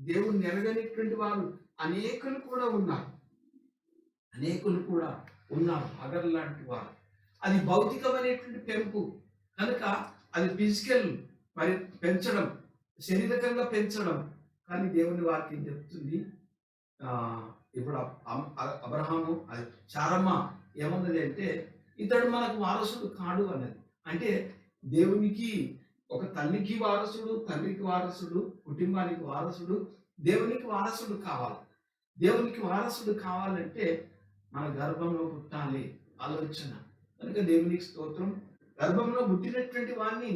దేవుని ఎరగనిటువంటి వారు అనేకులు కూడా ఉన్నారు. అనేకులు కూడా ఉన్నారు అగర్ లాంటి వారు. అది భౌతికమైనటువంటి పెంపు కనుక అది ఫిజికల్ మరి పెంచడం, శారీరకంగా పెంచడం. కానీ దేవుని వాక్యం చెప్తుంది ఇప్పుడు అబ్రహాము అది శారమ్మ ఏమన్నది అంటే ఇతడు మనకు వారసుడు కాడు అన్నది. అంటే దేవునికి ఒక తల్లికి వారసుడు, తండ్రికి వారసుడు, కుటుంబానికి వారసుడు, దేవునికి వారసుడు కావాలి. దేవునికి వారసుడు కావాలంటే మన గర్భంలో పుట్టాలి ఆలోచన. కనుక దేవునికి స్తోత్రం. గర్భంలో పుట్టినటువంటి వాడిని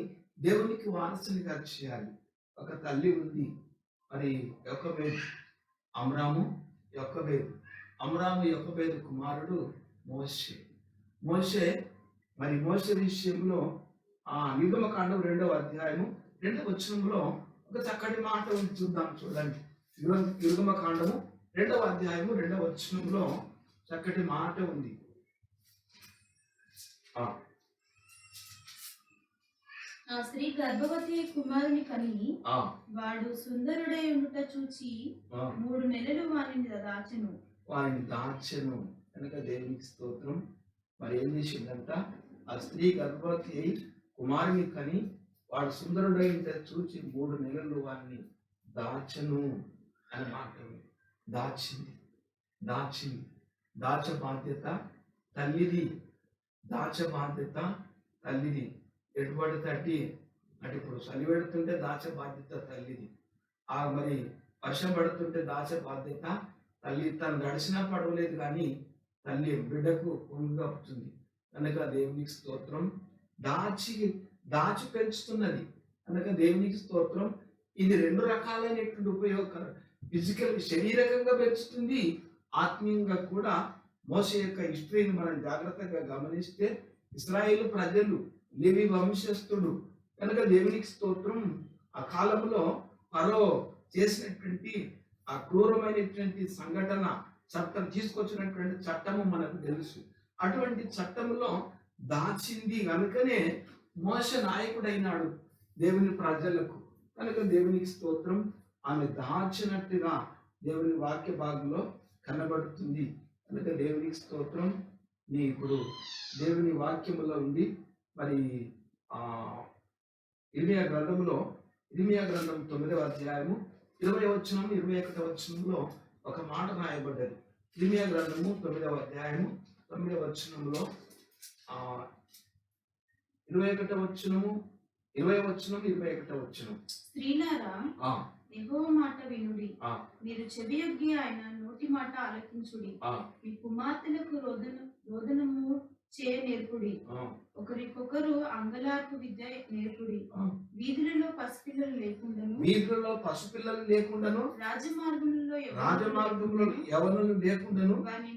దేవునికి వారసునిగా చేయాలి. ఒక తల్లి ఉంది, మరి యొక్కబేదు, అమ్రాము యొక్కబేదు. అమ్రాము యొక్కబేదు కుమారుడు మోషే. మోషే విషయంలో నిర్గమకాండం 2వ అధ్యాయము 2వ వచనంలో ఒక చక్కటి మాట ఉంది, చూద్దాం. చూడండి, నిర్గమకాండము 2వ అధ్యాయము 2వ వచనంలో చక్కటి మాట ఉంది. ఆ స్త్రీ గర్భవతి కుమారుని కని వాడు సుందరుడై ఉండుట చూచి 3 నెలలు వారిని దాచెను. కనుక దేవునికి స్తోత్రం. మరి ఏం చేసిందంట, ఆ స్త్రీ గర్భవతి అయి కుమారుని కని వాడు సుందరుడై ఉంటే చూచి 3 నెలలు వారిని దాచెను అని మాట. దాచింది. దాచ బాధ్యత తల్లిది. ఎటువంటి తట్టి అంటే ఇప్పుడు చలి పెడుతుంటే దాచే బాధ్యత తల్లిది. మరి వర్షం పడుతుంటే దాచే బాధ్యత తల్లి. తను గడిచినా పడవలేదు కానీ తల్లి బిడ్డకు కప్పుతుంది. కనుక దేవునికి స్తోత్రం. దాచి పెంచుతున్నది కనుక దేవునికి స్తోత్రం. ఇది 2 రకాలైనటువంటి ఉపయోగకరం. ఫిజికల్ శారీరకంగా పెంచుతుంది, ఆత్మీయంగా కూడా. మోషే యొక్క హిస్టరీని మనం జాగ్రత్తగా గమనిస్తే ఇశ్రాయేలు ప్రజలు లేవి వంశస్థుడు కనుక దేవునికి స్తోత్రం. ఆ కాలంలో ఫరో చేసినటువంటి ఆ క్రూరమైనటువంటి సంఘటన, చట్టం తీసుకొచ్చినటువంటి చట్టము మనకు తెలుసు. అటువంటి చట్టంలో దాచింది కనుకనే మోషే నాయకుడైనాడు దేవుని ప్రజలకు. కనుక దేవునికి స్తోత్రం. ఆమె దాచినట్టుగా దేవుని వాక్య భాగంలో కనబడుతుంది. కనుక దేవునికి స్తోత్రం. ఇప్పుడు దేవుని వాక్యములో ఉంది. మరి ఇర్మియా గ్రంథం 9వ అధ్యాయము 20వ వచనం 21వ వచనంలో ఒక మాట రాయబడ్డది. ఇర్మియా గ్రంథము 9వ అధ్యాయము 9వ వచనంలో 21వ వచనము 20వ వచనం 21వ వచనం. స్త్రీలారా యెహోవా మాట వినుడి, మీరు చెవియొగ్గి ఆయన నోటి మాట ఆలకించుడి. మీ కుమార్తెలకు రోదనము చేయ నేర్పుడి, ఒకరికొకరు అంగలార్పు విద్య నేర్పుడి. వీధులలో పసిపిల్లలు లేకుండాను రాజమార్గంలో యవనులు లేకుండాను వారిని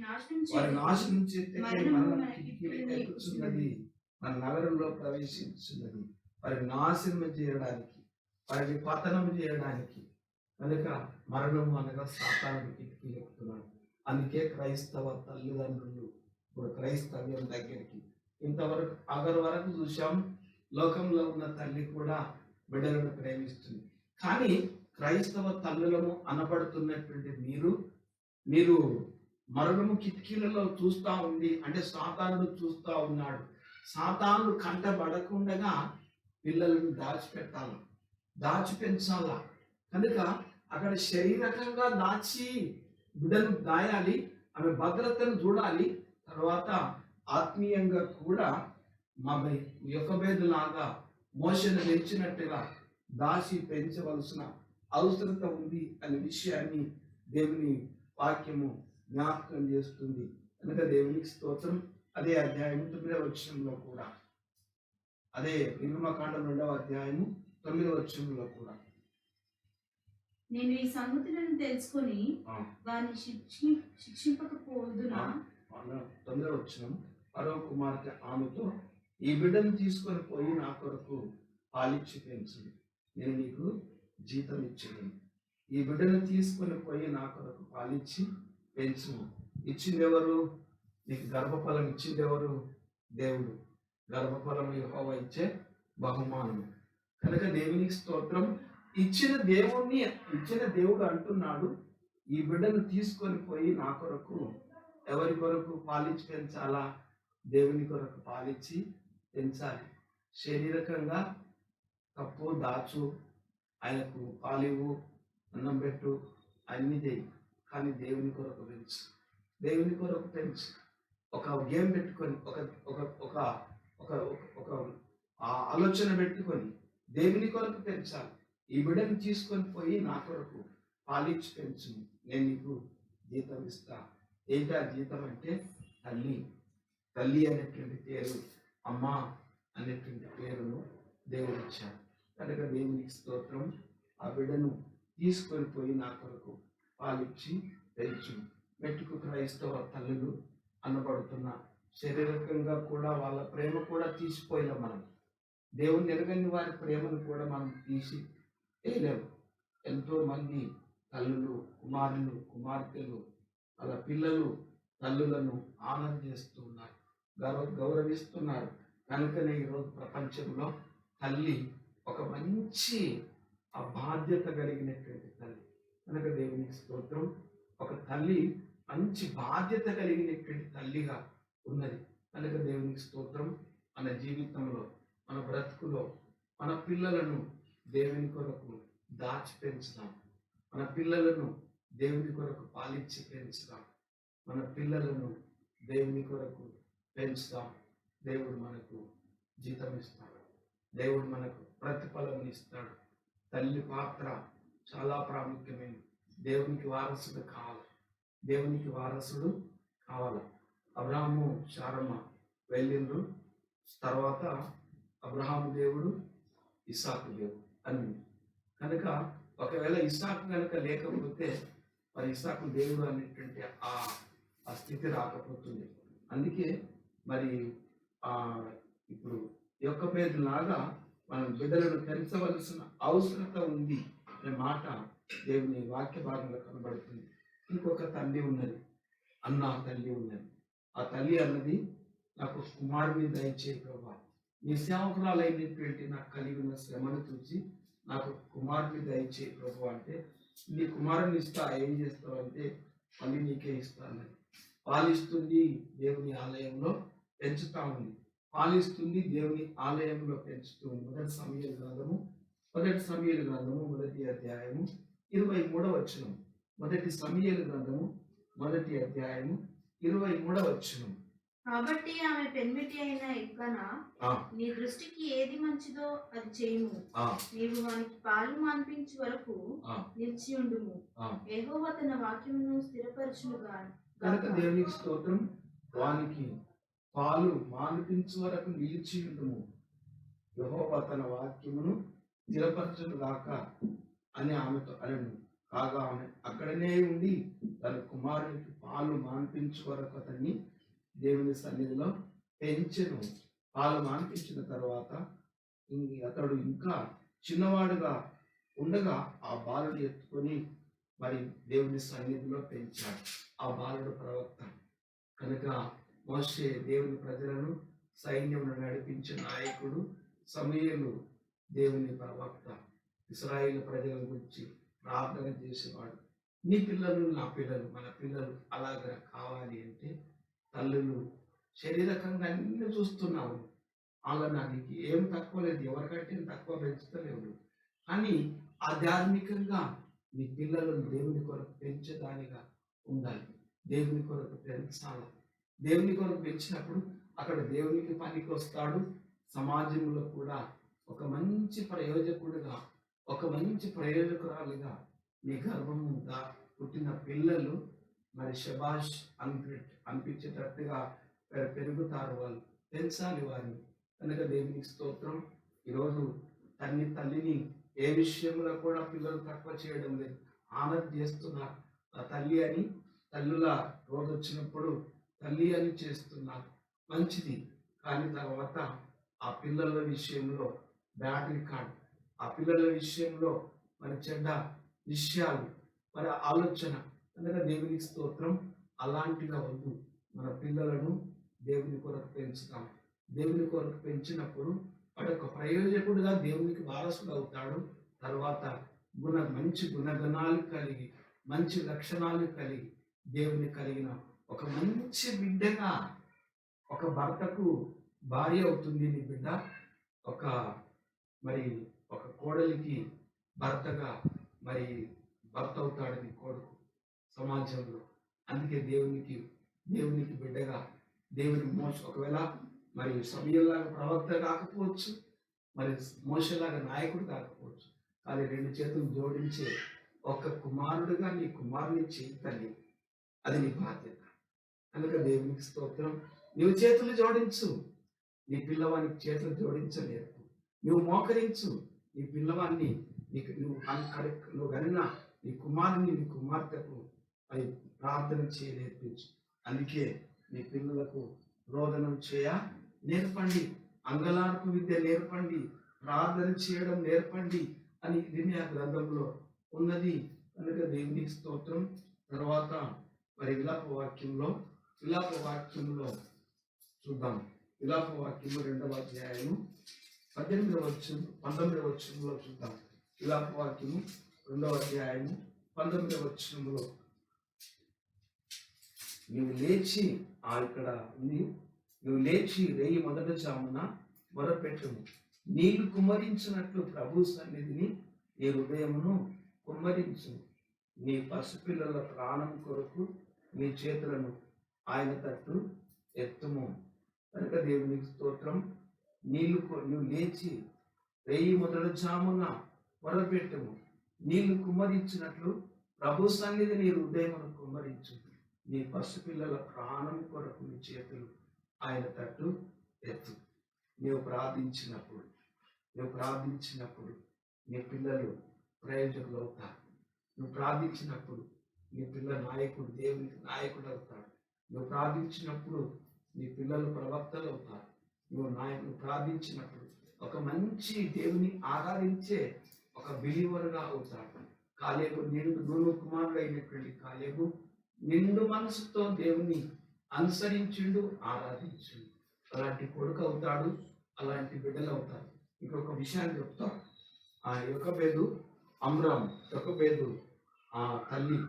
నాశనం చేస్తున్నది. మన నగరంలో ప్రవేశించున్నది వారిని నాశనం చేయడానికి, వారిని పతనం చేయడానికి. కనుక మరణం అనగా సాతానుడు కిటికీ ఎక్కుతున్నాడు. అందుకే క్రైస్తవ తల్లిదండ్రులు ఇప్పుడు క్రైస్తవ్యం దగ్గరికి ఇంతవరకు అగరు వరకు చూసాం. లోకంలో ఉన్న తల్లి కూడా బిడ్డలను ప్రేమిస్తుంది. కానీ క్రైస్తవ తల్లులను అనబడుతున్నటువంటి మీరు మరణము కిటికీలలో చూస్తూ ఉంది అంటే సాతానుడు చూస్తూ ఉన్నాడు. సాతానుడు కంటబడకుండా పిల్లలను దాచి పెంచాలా. కనుక అక్కడ శారీరకంగా దాచి బిడ్డను దాయాలి, ఆమె భద్రతను చూడాలి. తర్వాత ఆత్మీయంగా కూడా యొక్కబేదులాగా మోషను పెంచినట్టుగా దాచి పెంచవలసిన అవసరత ఉంది అనే విషయాన్ని దేవుని వాక్యము జ్ఞాపకం చేస్తుంది. కనుక దేవునికి స్తోత్రం. అదే అధ్యాయం 9వ వచనంలో కూడా, అదే నిర్గమకాండం 2వ అధ్యాయము 9వ వచనంలో కూడా, నేను ఈ సంగతులను తెలుసుకొని వారిని శిక్షింపకపోదునా. 9వ వచనం, ఫరో కుమార్తె ఆమెతో, ఈ బిడ్డను తీసుకొని పోయి నా కొరకు పాలిచ్చి పెంచు, నేను నీకు జీతం ఇచ్చేది. ఈ బిడ్డను తీసుకొని పోయి నా కొరకు పాలిచ్చి పెంచు. ఇచ్చింది ఎవరు? నీకు గర్భఫలం ఇచ్చింది ఎవరు? దేవుడు. గర్భఫలం యెహోవా ఇచ్చే బహుమానం. కనుక దేవునికి స్తోత్రం. ఇచ్చిన దేవుడు అంటున్నాడు, ఈ బిడ్డను తీసుకొని పోయి నా కొరకు ఎవరి కొరకు పాలించి పెంచాలా? దేవుని కొరకు పాలించి పెంచాలి. శారీరకంగా కప్పు దాచు, ఆయనకు పాలివు, అన్నం పెట్టు, అన్ని చేయి, కానీ దేవుని కొరకు పెంచు. దేవుని కొరకు పెంచు. ఒక గేమ్ పెట్టుకొని ఒక ఒక ఒక ఒక ఒక ఆలోచన పెట్టుకొని దేవుని కొరకు పెంచాలి. ఈ బిడ్డను తీసుకొని పోయి నా కొరకు పాలించి పెంచు, నేను నీకు జీతం ఇస్తా. ఏంటి ఆ జీతం అంటే? తల్లి. తల్లి అనేటువంటి పేరు, అమ్మ అనేటువంటి పేరును దేవుడు ఇచ్చాడు. కనుక దేవునికి స్తోత్రం. ఆ బిడ్డను తీసుకొని పోయి నా కొరకు పాలిచ్చి పెంచు. మెట్టుకు క్రైస్తవ తల్లులు అనబడుతున్న శారీరకంగా కూడా వాళ్ళ ప్రేమ కూడా తీసిపోయిన మనం దేవుని ఎరగని వారి ప్రేమను కూడా మనం తీసి వేయలేము. ఎంతో మంది తల్లులు, కుమారులు, కుమార్తెలు వాళ్ళ పిల్లలు తల్లులను ఆనందిస్తున్నారు, గౌరవిస్తున్నారు. కనుకనే ఈరోజు ప్రపంచంలో తల్లి ఒక మంచి ఆ బాధ్యత కలిగినటువంటి తల్లి. కనుక దేవునికి స్తోత్రం. ఒక తల్లి మంచి బాధ్యత కలిగినటువంటి తల్లిగా ఉన్నది. కనుక దేవునికి స్తోత్రం. మన జీవితంలో, మన బ్రతుకులో మన పిల్లలను దేవుని కొరకు దాచి పెంచుదాం. మన పిల్లలను దేవుని కొరకు పాలించి పెంచుదాం. మన పిల్లలను దేవుని కొరకు పెంచుదాం. దేవుడు మనకు జీతం ఇస్తాడు. దేవుడు మనకు ప్రతిఫలం ఇస్తాడు. తల్లి పాత్ర చాలా ప్రాముఖ్యమైనది. దేవునికి వారసుడు కావాలి. దేవునికి వారసుడు కావాలి. అబ్రహాము, శారమ్మ వెళ్ళిండ్రు. తర్వాత అబ్రహాము దేవుడు, ఇస్సాకు దేవుడు అని. కనుక ఒకవేళ ఇస్సాకు కనుక లేకపోతే మరి ఇస్సాకు దేవుడు అనేటువంటి ఆ స్థితి రాకపోతుంది. అందుకే మరి ఇప్పుడు యొక్క పేరులాగా మనం బిడ్డలను పెంచవలసిన అవసరత ఉంది అనే మాట దేవుని వాక్య భాగంలో కనబడుతుంది. ఇంకొక తల్లి ఉన్నది, అన్న తల్లి ఉన్నది. ఆ తల్లి అన్నది, నాకు కుమారుని దయచేయి ప్రభా, నీ సేవకురాలైనటువంటి నాకు కలిగిన శ్రమను చూసి నాకు కుమారుని దయచేయి ప్రభు అంటే, నీ కుమారుని ఇస్తా, ఏం చేస్తావు అంటే మళ్ళీ నీకే ఇస్తాను. పాలిస్తుంది, దేవుని ఆలయంలో పెంచుతా ఉంది. పాలిస్తుంది, దేవుని ఆలయంలో పెంచుతుంది. మొదటి సమూయేలు గ్రంథము 1 అధ్యాయము 23వ వచనం. మొదటి సమూయేలు గ్రంథము 1 అధ్యాయము 23వ వచనం. కాబట్టి ఆమె పెన్మిటి అయిన ఎల్కానా, నీ దృష్టికి ఏది మంచిదో అది చేయుము. నీవు వానికి పాలు మాన్పించే వరకు నిలిచి ఉండుము. యెహోవా తన వాక్యమును స్థిరపరచునుగా. కనుక దేవునికి స్తోత్రం. వానికి పాలు మాన్పించే వరకు నిలిచి ఉండుము. యెహోవా తన వాక్యమును స్థిరపరచునుగాక అని ఆమెతో అనను. కాగా ఆమె అక్కడనే ఉండి తన కుమారునికి పాలు మాన్పించే వరకు అతన్ని దేవుని సన్నిధిలో పెంచెను. పాలు మాన్పించిన తర్వాత అతడు ఇంకా చిన్నవాడుగా ఉండగా ఆ బాలుడు ఎత్తుకొని మరి దేవుని సన్నిధిలో పెంచాడు. ఆ బాలుడు ప్రవక్త. కనుక మోషే దేవుని ప్రజలను సైన్యమును నడిపించిన నాయకుడు, సమూయేలు దేవుని ప్రవక్త, ఇశ్రాయేలు ప్రజల గురించి ప్రార్థన చేసేవాడు. నీ పిల్లలు, నా పిల్లలు, మన పిల్లలు అలాగా కావాలి అంటే తల్లులు శారీరకంగా అన్ని చూస్తున్నావు, అలా నాకు ఏం తక్కువ లేదు, ఎవరికంటే తక్కువ పెంచుతలేవు. కానీ ఆధ్యాత్మికంగా నీ పిల్లలను దేవుని కొరకు పెంచేదానిగా ఉండాలి. దేవుని కొరకు పెంచాలి. దేవుని కొరకు పెంచినప్పుడు అక్కడ దేవునికి పనికి వస్తాడు. సమాజంలో కూడా ఒక మంచి ప్రయోజకుడుగా, ఒక మంచి ప్రయోజకురాలుగా నీ గర్భము పుట్టిన పిల్లలు మరి శబాష్ అనిపించేటట్టుగా పెరుగుతారు. వాళ్ళు పెంచాలి వారిని. కనుక దేవునికి స్తోత్రం. ఈరోజు తల్లిని ఏ విషయంలో కూడా పిల్లలు తక్కువ చేయడం లేదు, ఆనందం చేస్తున్నారు. ఆ తల్లి అని, తల్లుల రోజు వచ్చినప్పుడు తల్లి అని చేస్తున్నారు, మంచిది. కానీ తర్వాత ఆ పిల్లల విషయంలో బ్యాడ్ రికార్డ్, ఆ పిల్లల విషయంలో మరి చెడ్డ విషయాలు, మరి ఆలోచన. కనుక దేవునికి స్తోత్రం. అలాంటిగా వద్దు. మన పిల్లలను దేవుని కొరకు పెంచుతాం. దేవుని కొరకు పెంచినప్పుడు వాడు ఒక ప్రయోజకుడుగా దేవునికి వారసుడు అవుతాడు. తర్వాత మంచి గుణగణాలు కలిగి, మంచి లక్షణాలు కలిగి, దేవుని కలిగిన ఒక మంచి బిడ్డగా, ఒక భర్తకు భార్య అవుతుంది నీ బిడ్డ, ఒక కోడలికి భర్తగా భర్త అవుతాడు నీ కొడుకు సమాజంలో. అందుకే దేవునికి బిడ్డగా, దేవుని ఒకవేళ సమయంలాగా ప్రవక్త కాకపోవచ్చు, మోషలాగా నాయకుడు కాకపోవచ్చు, కానీ 2 చేతులు జోడించే ఒక కుమారుడుగా నీ కుమారుని చేయి తల్లి, అది నీ బాధ్యత. కనుక దేవునికి స్తోత్రం. నువ్వు చేతులు జోడించు, నీ పిల్లవానికి చేతులు జోడించలేరు. నువ్వు మోకరించు, నీ పిల్లవాన్ని నువ్వు కనిన నీ కుమారుని నీ కుమార్తెకు ప్రార్థన నేర్పించు. అందుకే నీ పిల్లలకు రోదనం నేర్పండి, అంగలార్పు విద్య నేర్పండి, ప్రార్థన చేయడం నేర్పండి అని ఇర్మీయా గ్రంథంలో ఉన్నది. కనుక దేవునికి స్తోత్రం. తర్వాత విలాప వాక్యంలో చూద్దాం. విలాప వాక్యము 2వ అధ్యాయము 18వ వచనం 19వ వచనంలో చూద్దాం. విలాప వాక్యము 2వ అధ్యాయము 19వ వచనంలో, నువ్వు లేచి ఇక్కడ ఉంది, నువ్వు లేచి రేయి మొదట జామున మొరపెట్టుము, నీళ్లు కుమ్మరించినట్లు ప్రభు సన్నిధిని నీ హృదయమును కుమ్మరించు, నీ పసిపిల్లల ప్రాణం కొరకు నీ చేతులను ఆయన తట్టు ఎత్తుము. కనుక దేవునికి స్తోత్రం. నువ్వు లేచి రేయి మొదట జామున మొరపెట్టుము, నీళ్లు కుమ్మరించినట్లు ప్రభు సన్నిధి నీ హృదయమును కుమ్మరించు, నీ పసిపిల్లల ప్రాణం కొరకు నీ చేతులు ఆయన తట్టు ఎత్తు. నువ్వు ప్రార్థించినప్పుడు నీ పిల్లలు ప్రయోజకులు అవుతారు. నువ్వు ప్రార్థించినప్పుడు నీ పిల్ల నాయకుడు, దేవునికి నాయకుడు అవుతాడు. నువ్వు ప్రార్థించినప్పుడు నీ పిల్లలు ప్రవక్తలు అవుతారు. నువ్వు ప్రార్థించినప్పుడు ఒక మంచి దేవుని ఆరాధించే ఒక బిలీవర్గా అవుతాడు. కాలేబు నూను కుమారుడు అయినటువంటి కాలేబు నిండు మనసుతో దేవుని అనుసరించిండు, ఆరాధించిండు. అలాంటి కొడుకు అవుతాడు, అలాంటి బిడ్డలు అవుతారు. ఇంకొక విషయాన్ని చెప్తాడు. యొకబేదు అమ్రామ్, యొకబేదు తల్లి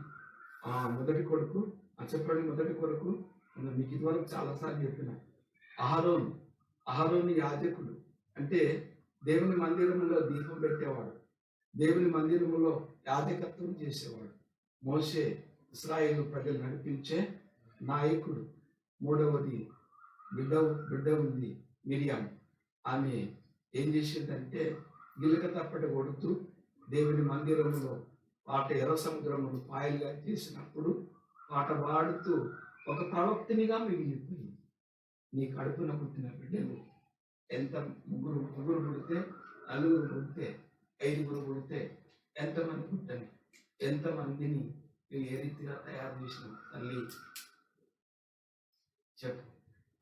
మొదటి కొడుకు చెప్పండి. మొదటి కొడుకు మీకు ఇదివరకు చాలాసార్లు చెప్పిన అహరోను యాజకుడు, అంటే దేవుని మందిరంలో దీపం పెట్టేవాడు, దేవుని మందిరంలో యాజకత్వం చేసేవాడు. మోషే ఇశ్రాయేలు ప్రజలు నడిపించే నాయకుడు. మూడవది బిడ్డ ఉంది మిరియాం. ఆమె ఏం చేసిందంటే గిలక తప్పట కొడుతూ దేవుని మందిరంలో ఎర్ర సముద్రమును పాయలుగా చేసినప్పుడు పాట పాడుతూ ఒక ప్రవక్తినిగా మిగిలిపోయింది. నీ కడుపున పుట్టిన బిడ్డలు ముగ్గురు పుడితే, 4 పుడితే, 5 పుడితే ఎంతమంది పుట్టని, ఎంతమందిని నువ్వు ఏ రీతిగా తయారు చేసిన తల్లి చెప్పు.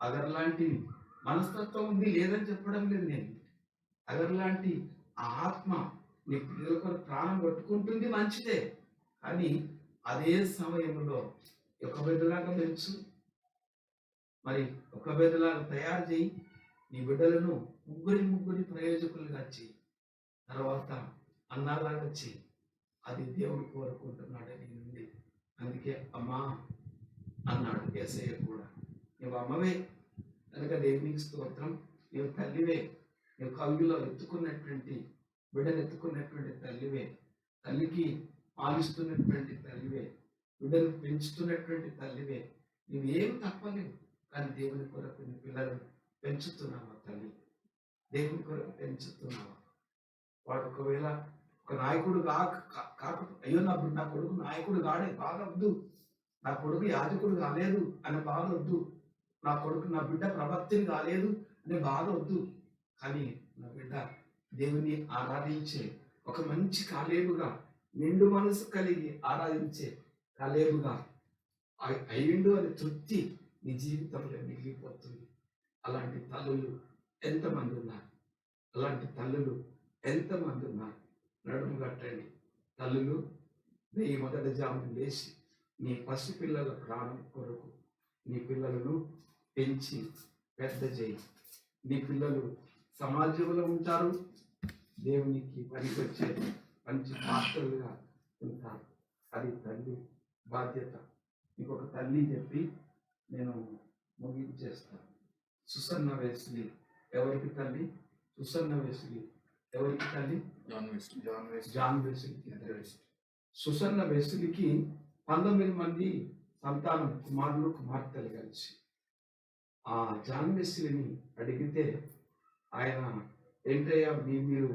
అగర్లాంటి మనస్తత్వం ఉంది లేదని చెప్పడం లేదు నేను. అగర్లాంటి ఆత్మ నీ పిల్లల కొరకు ప్రాణం కొట్టుకుంటుంది, మంచిదే. కానీ అదే సమయంలో ఒక బిడ్డలాగా పెంచు, ఒక బిడ్డలాగా తయారు చేయి. నీ బిడ్డలను ముగ్గురి ప్రయోజకులుగా చేయి. తర్వాత అన్నాలాగా చేయి. అది దేవుడు కోరుకుంటున్నాడు నీ నుండి. అందుకే అమ్మా అన్నాడు యేసయ్య కూడా. నువ్వు అమ్మవే కనుక దేవునికి స్తోత్రం. నువ్వు తల్లివే, నువ్వు కవిలో ఎత్తుకున్నటువంటి బిడ్డను ఎత్తుకున్నటువంటి తల్లివే, తల్లికి పాలిస్తున్నటువంటి తల్లివే, బిడ్డను పెంచుతున్నటువంటి తల్లివే. నువ్వేం తప్పలేవు, కానీ దేవుని కొరకు నీ పిల్లలను పెంచుతున్నావా తల్లి? దేవుని కొరకు పెంచుతున్నావా? వాడు ఒకవేళ ఒక నాయకుడు అయ్యో నా కొడుకు నాయకుడు కాడే బాగొద్దు, నా కొడుకు యాజకుడు కాలేదు అని బాగొద్దు, నా బిడ్డ ప్రవక్తిని కాలేదు అని బాగొద్దు. కానీ నా బిడ్డ దేవుని ఆరాధించే ఒక మంచి కాలేబుగా, నిండు మనసు కలిగి ఆరాధించే కాలేబుగా అయ్యిండు అని తృప్తి నీ జీవితంలో మిగిలిపోతుంది. అలాంటి తల్లులు ఎంతమంది ఉన్నారు? నడుము కట్టండి తల్లులు. నీ మొదటి జామును లేచి నీ పసిపిల్లల ప్రాణం కొరకు నీ పిల్లలను పెంచి పెద్ద చేయి. నీ పిల్లలు సమాజంలో ఉంటారు, దేవునికి పనికొచ్చే మంచి పాత్రలుగా ఉంటారు. అది తల్లి బాధ్యత. ఇంకొక తల్లి చెప్పి నేను ముగించేస్తాను. సుసన్న వెస్లీ ఎవరికి తల్లి? సుసన్న వెస్లీ ఎవరికి తల్లి? జాన్ వెస్లీకి తల్లి. సుసన్న వెస్లీకి 19 మంది సంతానం, కుమారులు కుమార్తెలు కలిసి. ఆ జాన్ వెస్లీని అడిగితే ఆయన ఏంటయ్యా మీరు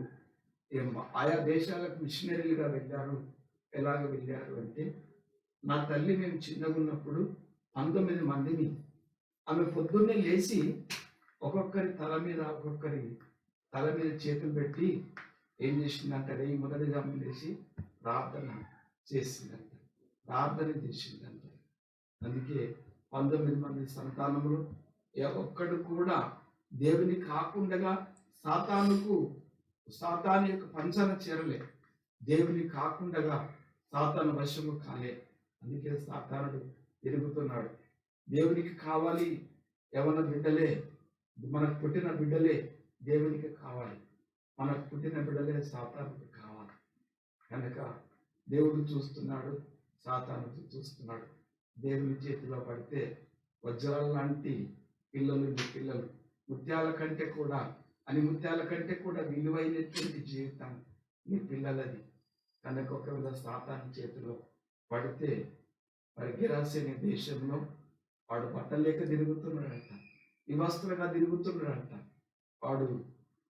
ఆయా దేశాలకు మిషనరీలుగా వెళ్ళారు, ఎలాగ వెళ్ళారు అంటే, నా తల్లి మేము చిన్నగా ఉన్నప్పుడు 19 మందిని ఆమె పొద్దున్నే లేచి ఒక్కొక్కరి తల మీద చేతులు పెట్టి ఏం చేసిందంటే, మొదటి జాము లేచి ప్రార్థన చేసిందంట. అందుకే 19 మంది సంతానములు ఒక్కడు కూడా దేవుని కాకుండా సాతాను యొక్క పంచన చేరలే. దేవుని కాకుండా సాతాను వశము కాలే. అందుకే సాతానుడు తిరుగుతున్నాడు. దేవునికి కావాలి యవన బిడ్డలే, మనకు పుట్టిన బిడ్డలే దేవునికి కావాలి, మనకు పుట్టిన బిడ్డలే సాతానుకు కావాలి. కనుక దేవుడు చూస్తున్నాడు, సాతాను చూస్తున్నాడు. దేవుని చేతిలో పడితే వజ్రాల లాంటి పిల్లలు ముత్యాల కంటే కూడా విలువైనటువంటి జీవితం మీ పిల్లలది. కనుక ఒకవేళ సాతాను చేతిలో పడితే, మరి గిరాసేని దేశంలో వాడు బట్టలేక తిరుగుతున్నాడంట, వివస్త్రంగా తిరుగుతున్నాడంట. వాడు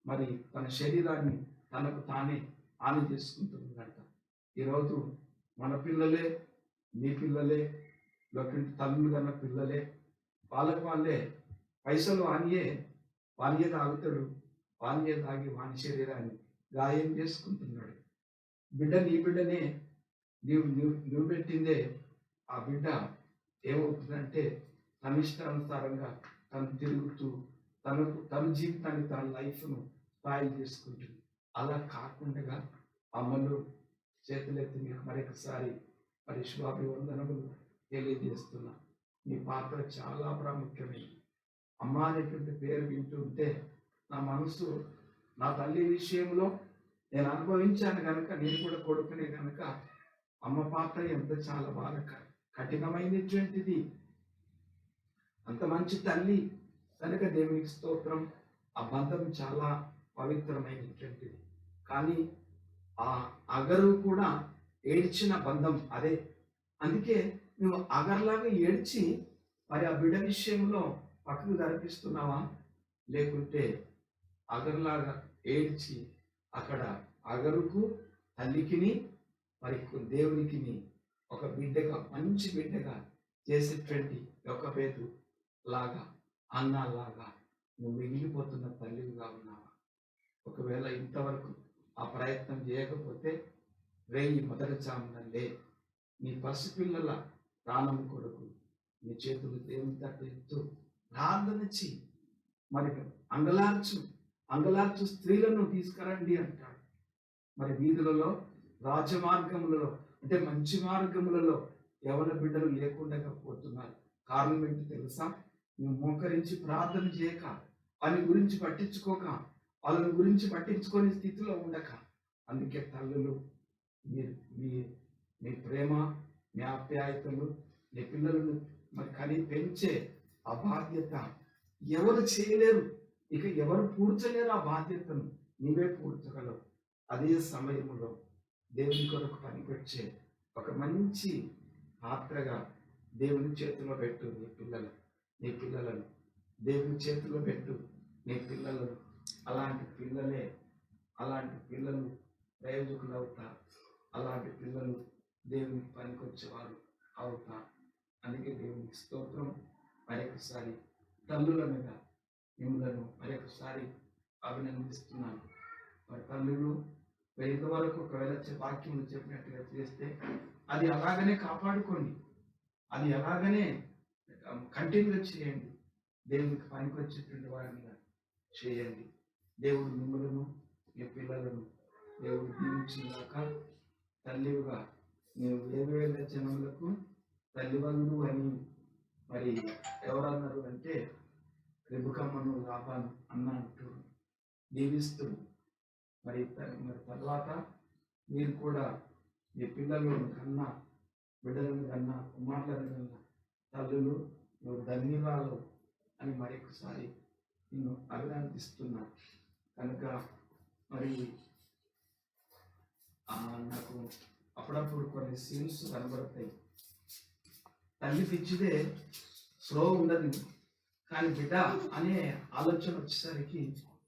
మరి తన శరీరాన్ని తనకు తానే హాని చేసుకుంటున్నాడంట. ఈరోజు మన పిల్లలే, మీ పిల్లలే, తల్లులు కన్న పిల్లలే, వాళ్ళే పైసలు వానియే తాగుతాడు, వానియే తాగి వాని శరీరాన్ని గాయం చేసుకుంటున్నాడు. నీ బిడ్డనే నువ్వు పెట్టిందే. ఆ బిడ్డ ఏమవుతుందంటే తన ఇష్టానుసారంగా తను తిరుగుతూ తన జీవితాన్ని, తన లైఫ్ను స్పాయిల్ చేసుకుంటుంది. అలా కాకుండా అమ్మలు చేతులెత్తి మీకు మరొకసారి మరి శుభాభివందనములు తెలియజేస్తున్నా. మీ పాత్ర చాలా ప్రాముఖ్యమైనది. అమ్మ అనేటువంటి పేరు వింటూ ఉంటే నా మనసు, నా తల్లి విషయంలో నేను అనుభవించాను కనుక, నేను కూడా కొడుకునే కనుక అమ్మ పాత్ర ఎంత చాలా బాగా కఠినమైనటువంటిది. అంత మంచి తల్లి కనుక దేవునికి స్తోత్రం. ఆ బంధం చాలా పవిత్రమైనటువంటిది. కానీ ఆ అగరు కూడా ఏడ్చిన బంధం అదే. అందుకే నువ్వు అగర్లాగా ఏడ్చి మరి ఆ బిడ్డ విషయంలో పక్కకు జరిపిస్తున్నావా, లేకుంటే అగర్లాగా ఏడ్చి అక్కడ అగరుకు, తల్లికిని, మరి దేవునికి ఒక బిడ్డగా, మంచి బిడ్డగా చేసేటువంటి ఒక పేరు లాగా, అన్నలాగా నువ్వు మిగిలిపోతున్న తల్లిగా ఉన్నావా? ఒకవేళ ఇంతవరకు ఆ ప్రయత్నం చేయకపోతే మొదటి చామునల్లే నీ పసిపిల్లల ప్రాణం కొరకు నీ చేతులు దేవుని తట్టు ఎత్తు ప్రార్థనిచ్చి మరి అంగలార్చు స్త్రీలను తీసుకురండి అంటాడు. మరి వీధులలో, రాజమార్గములలో, అంటే మంచి మార్గములలో యవన బిడ్డలు లేకుండా పోతున్నారు. కారణం ఏంటి తెలుసా? నువ్వు మోకరించి ప్రార్థన చేయక, వాళ్ళ గురించి పట్టించుకోక, వాళ్ళని గురించి పట్టించుకొని స్థితిలో ఉండక. అందుకే తల్లులు, మీ ప్రేమ, మీ ఆప్యాయతలు, నీ పిల్లలను మరి కని పెంచే ఆ బాధ్యత ఎవరు చేయలేరు, ఇక ఎవరు పూడ్చలేరు. ఆ బాధ్యతను నీవే పూడ్చగలవు. అదే సమయంలో దేవుని కొరకు పనికొచ్చే ఒక మంచి పాత్రగా దేవుని చేతిలో పెట్టు నీ పిల్లలను దేవుని చేతిలో పెట్టు నీ పిల్లలను. అలాంటి పిల్లలు ప్రయోజకులు అవుతారు. అలాంటి పిల్లలు దేవునికి పనికొచ్చేవారు అవుతారు. అందుకే దేవునికి స్తోత్రం. మరొకసారి తల్లులనుగా మిమ్మలను మరొకసారి అభినందిస్తున్నాను. మరి తల్లులు ఇంతవరకు ఒకవేళ వాక్యములు చెప్పినట్టుగా చేస్తే అది అలాగనే కాపాడుకోండి, అది అలాగనే కంటిన్యూ చేయండి. దేవునికి పనికొచ్చేటువంటి వారిని చేయండి. దేవుడు మిమ్మలను, మీ పిల్లలను దేవుడు దీవించినాక తల్లిగా నేను 7,000 జనములకు తల్లివందు అని మరి ఎవరన్నారు అంటే రెబుకమ్మను, లాబాను అన్న అంటూ దీవిస్తూ మరి తర్వాత మీరు కూడా మీ పిల్లలను కన్నా, బిడ్డలను కన్నా, కుమారులను కన్నా తల్లులు నువ్వు ధన్యురాలు అని మరొకసారి నిన్ను అభినందిస్తున్నా. కనుక మరి నాకు అప్పుడప్పుడు కొన్ని సీన్స్ కనబడతాయి. తల్లి పిచ్చిదే స్లో ఉండదు, కానీ బిడ్డ అనే ఆలోచన వచ్చేసరికి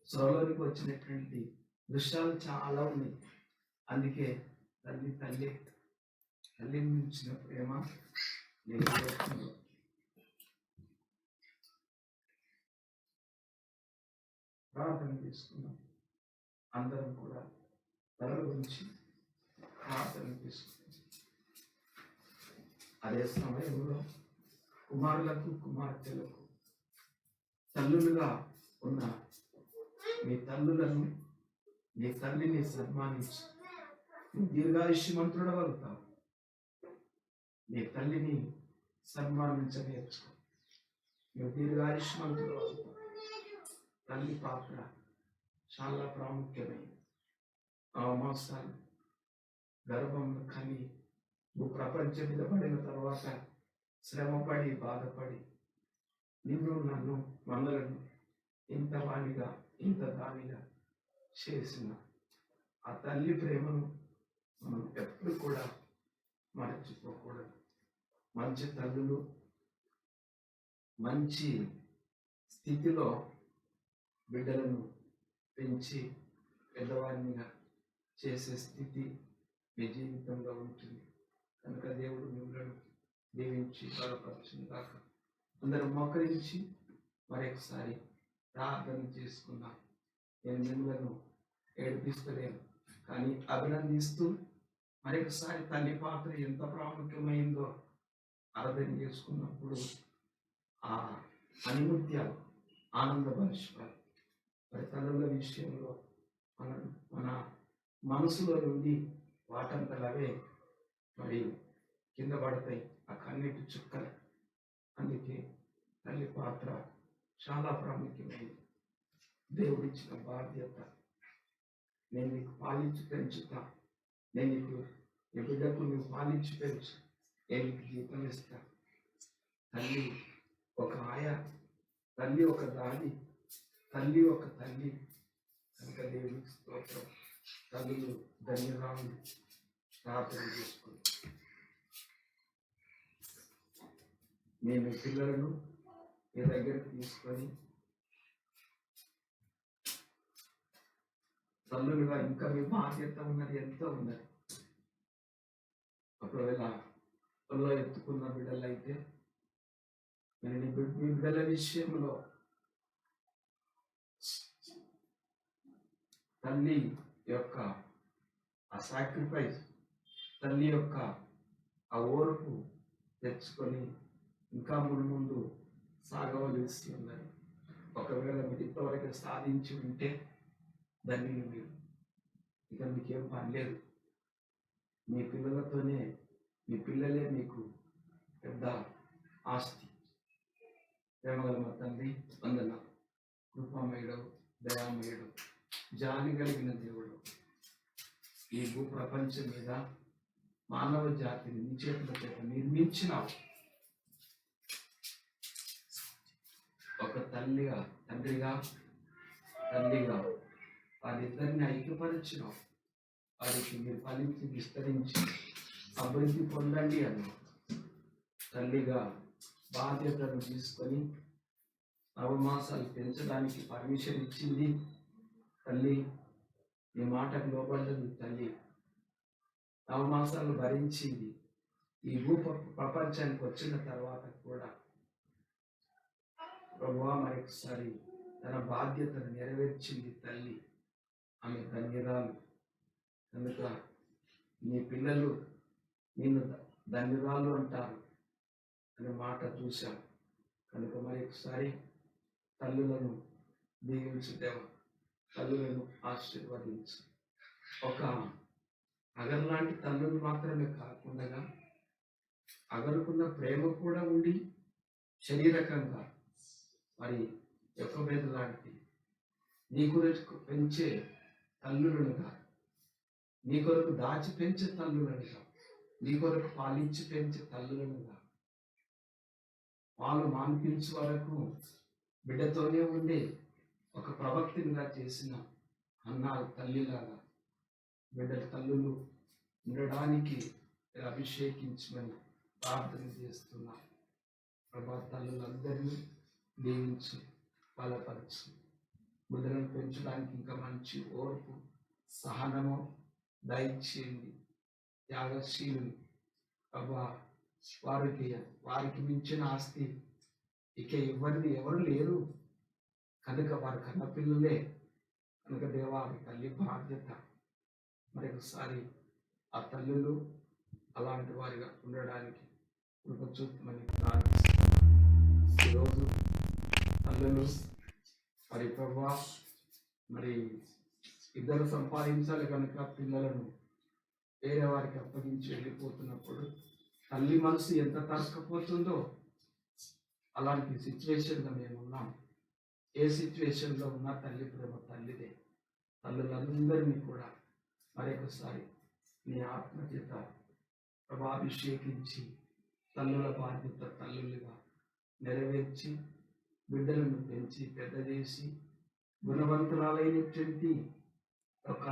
స్లోలోనికి వచ్చినటువంటి దృశ్యాలు చాలా ఉన్నాయి. అందుకే తల్లి తల్లి తల్లి మించిన ప్రేమ నేను ప్రార్థన చేసుకున్నాం. అందరం కూడా తల గురించి ప్రార్థన చేసుకున్నాం. అదే సమయంలో కుమారులకు కుమార్తెలకు తల్లులుగా ఉన్న మీ తల్లులను, నీ తల్లిని సన్మానించి దీర్ఘాయుష్యమంతుడవవుతావు. నీ తల్లిని సన్మానించ నేర్చుకో, నువ్వు దీర్ఘాయుష్యమంతుడవవుతావు. తల్లి పాత్ర చాలా ప్రాముఖ్యమైనది. 9 మాసాలు గర్భంలో కని ప్రపంచం మీద పడిన తర్వాత శ్రమపడి బాధపడి నిన్ను నన్ను మనలను ఇంత వాణిగా ఇంత దానిగా చేసిన ఆ తల్లి ప్రేమను మనం ఎప్పుడు కూడా మరచిపోకూడదు. మంచి తల్లులు మంచి స్థితిలో బిడ్డలను పెంచి పెద్దవారినిగా చేసే స్థితి మీ జీవితంలో ఉంటుంది. కనుక దేవుడు మిమ్మల్ని దీవించి బలపరచును గాక. అందరూ మోకరించి మరొకసారి ప్రార్థన చేసుకున్నాం. నేను మిమ్మల్ని ఏడిపిస్తలేను, కానీ అభినందిస్తూ మరొకసారి తల్లి పాత్ర ఎంత ప్రాముఖ్యమైందో అర్థం చేసుకున్నప్పుడు ఆ అనిముత్యాలు ఆనందపరుచుకోవాలి. మరి తల్లుల విషయంలో మన మనసులో నుండి వాటంతలవే మరి కింద పడతాయి ఆ కన్నీటి చుక్కలు. అందుకే తల్లి పాత్ర చాలా ప్రాముఖ్యమైనది. దేవుడిచ్చిన బాధ్యత. నేను నీకు పాలించి పెంచుతా, నేను నీకు నీ బిడ్డకు నువ్వు పాలించి పెంచు, నేను నీకు జీతం ఇస్తా. తల్లి ఒక ఆయ, తల్లి ఒక దాని, తల్లి ఒక తల్లి. కనుక దేవుడికి స్తోత్రం. తల్లులు ధన్యరాములు. ప్రార్థన చేసుకుని మేము పిల్లలను మీ దగ్గరికి తీసుకొని తల్లులుగా ఇంకా మీ బాధ్యత ఉన్నది, ఎంతో ఉన్నది. ఒకవేళ తల్లిలో ఎత్తుకున్న బిడ్డలు అయితే మీరు మీ బిడ్డల విషయంలో తల్లి యొక్క ఆ సాక్రిఫైస్, తల్లి యొక్క ఆ ఓర్పు తెచ్చుకొని ఇంకా ముందు సాగవలసి ఉన్నది. ఒకవేళ మీరు ఇంతవరకు సాధించి ఉంటే దాన్ని మీరు ఇక మీకేం పని లేదు. మీ పిల్లలతోనే, మీ పిల్లలే మీకు పెద్ద ఆస్తి. ప్రేమగల మా తండ్రి వందన, కృపామయుడు, దయామయుడు, జాలి కలిగిన దేవుడు, ఈ భూప్రపంచం మీద మానవ జాతిని నీ చేతుల చేత నిర్మించినావు. ఒక తల్లిగా, తండ్రిగా, తల్లిగా వారిద్దరిని ఐక్యపరిచినావు. వారికి మీరు ఫలించి విస్తరించి అభివృద్ధి పొందండి అన్నావు. తల్లిగా బాధ్యతను తీసుకొని 9 మాసాలు పెంచడానికి పర్మిషన్ ఇచ్చింది తల్లి. నీ మాటకు లోబడ్డది తల్లి. 9 మాసాలు భరించింది. ఈ ప్రపంచానికి వచ్చిన తర్వాత కూడా ప్రభువా మరొకసారి తన బాధ్యతను నెరవేర్చింది తల్లి. ఆమె ధన్యురాలు. కనుక నీ పిల్లలు నిన్ను ధన్యురాలు అంటారు అనే మాట చూశాం. కనుక మరొకసారి తల్లులను దీవించుదేవా, తల్లులను ఆశీర్వదించు. ఒక అగర్ లాంటి తల్లులు మాత్రమే కాకుండా అగరుకున్న ప్రేమ కూడా ఉండి శరీరకంగా మరి యొక్క మీద లాంటి నీ కొరకు పెంచే తల్లులనుగా, నీ కొరకు దాచి పెంచే తల్లులనుగా, నీ కొరకు పాలించి పెంచే తల్లులనుగా వాళ్ళు మాన్పించే వరకు బిడ్డతోనే ఉండే ఒక ప్రవక్తినిగా చేసిన అన్న తల్లిలాగా బిడ్డల తల్లులు ఉండడానికి అభిషేకించమని ప్రార్థన చేస్తున్నా. ప్రభా తల్లులందరినీ దీవించి బలపరిచి బిడ్డలను పెంచడానికి ఇంకా మంచి ఓర్పు సహనము దయచేయండి. త్యాగశీలు ప్రభా వారికి మించిన ఆస్తి ఇక ఎవరు లేరు కనుక వారి కన్నపిల్లలే కనుక దేవా తల్లి బాధ్యత. మరి ఒకసారి ఆ తల్లులు అలాంటి వారిగా ఉండడానికి కృప చూపమని ప్రార్థిస్తున్నాను. ఈరోజు తల్లులు మరి ప్రభా మరి ఇద్దరు సంపాదించాలి కనుక పిల్లలను వేరే వారికి అప్పగించి వెళ్ళిపోతున్నప్పుడు తల్లి మనసు ఎంత తరకపోతుందో అలాంటి సిచ్యువేషన్లో మేము ఉన్నాం. ఏ సిచ్యువేషన్లో ఉన్నా తల్లి ప్రేమ తల్లిదే. తల్లులందరినీ కూడా మరొకసారి నీ ఆత్మచేత ప్రభాభిషేకించి తల్లుల బాధ్యత తల్లులుగా నెరవేర్చి బిడ్డలను పెంచి పెద్ద చేసి గుణవంతురాలైనటువంటి ఒక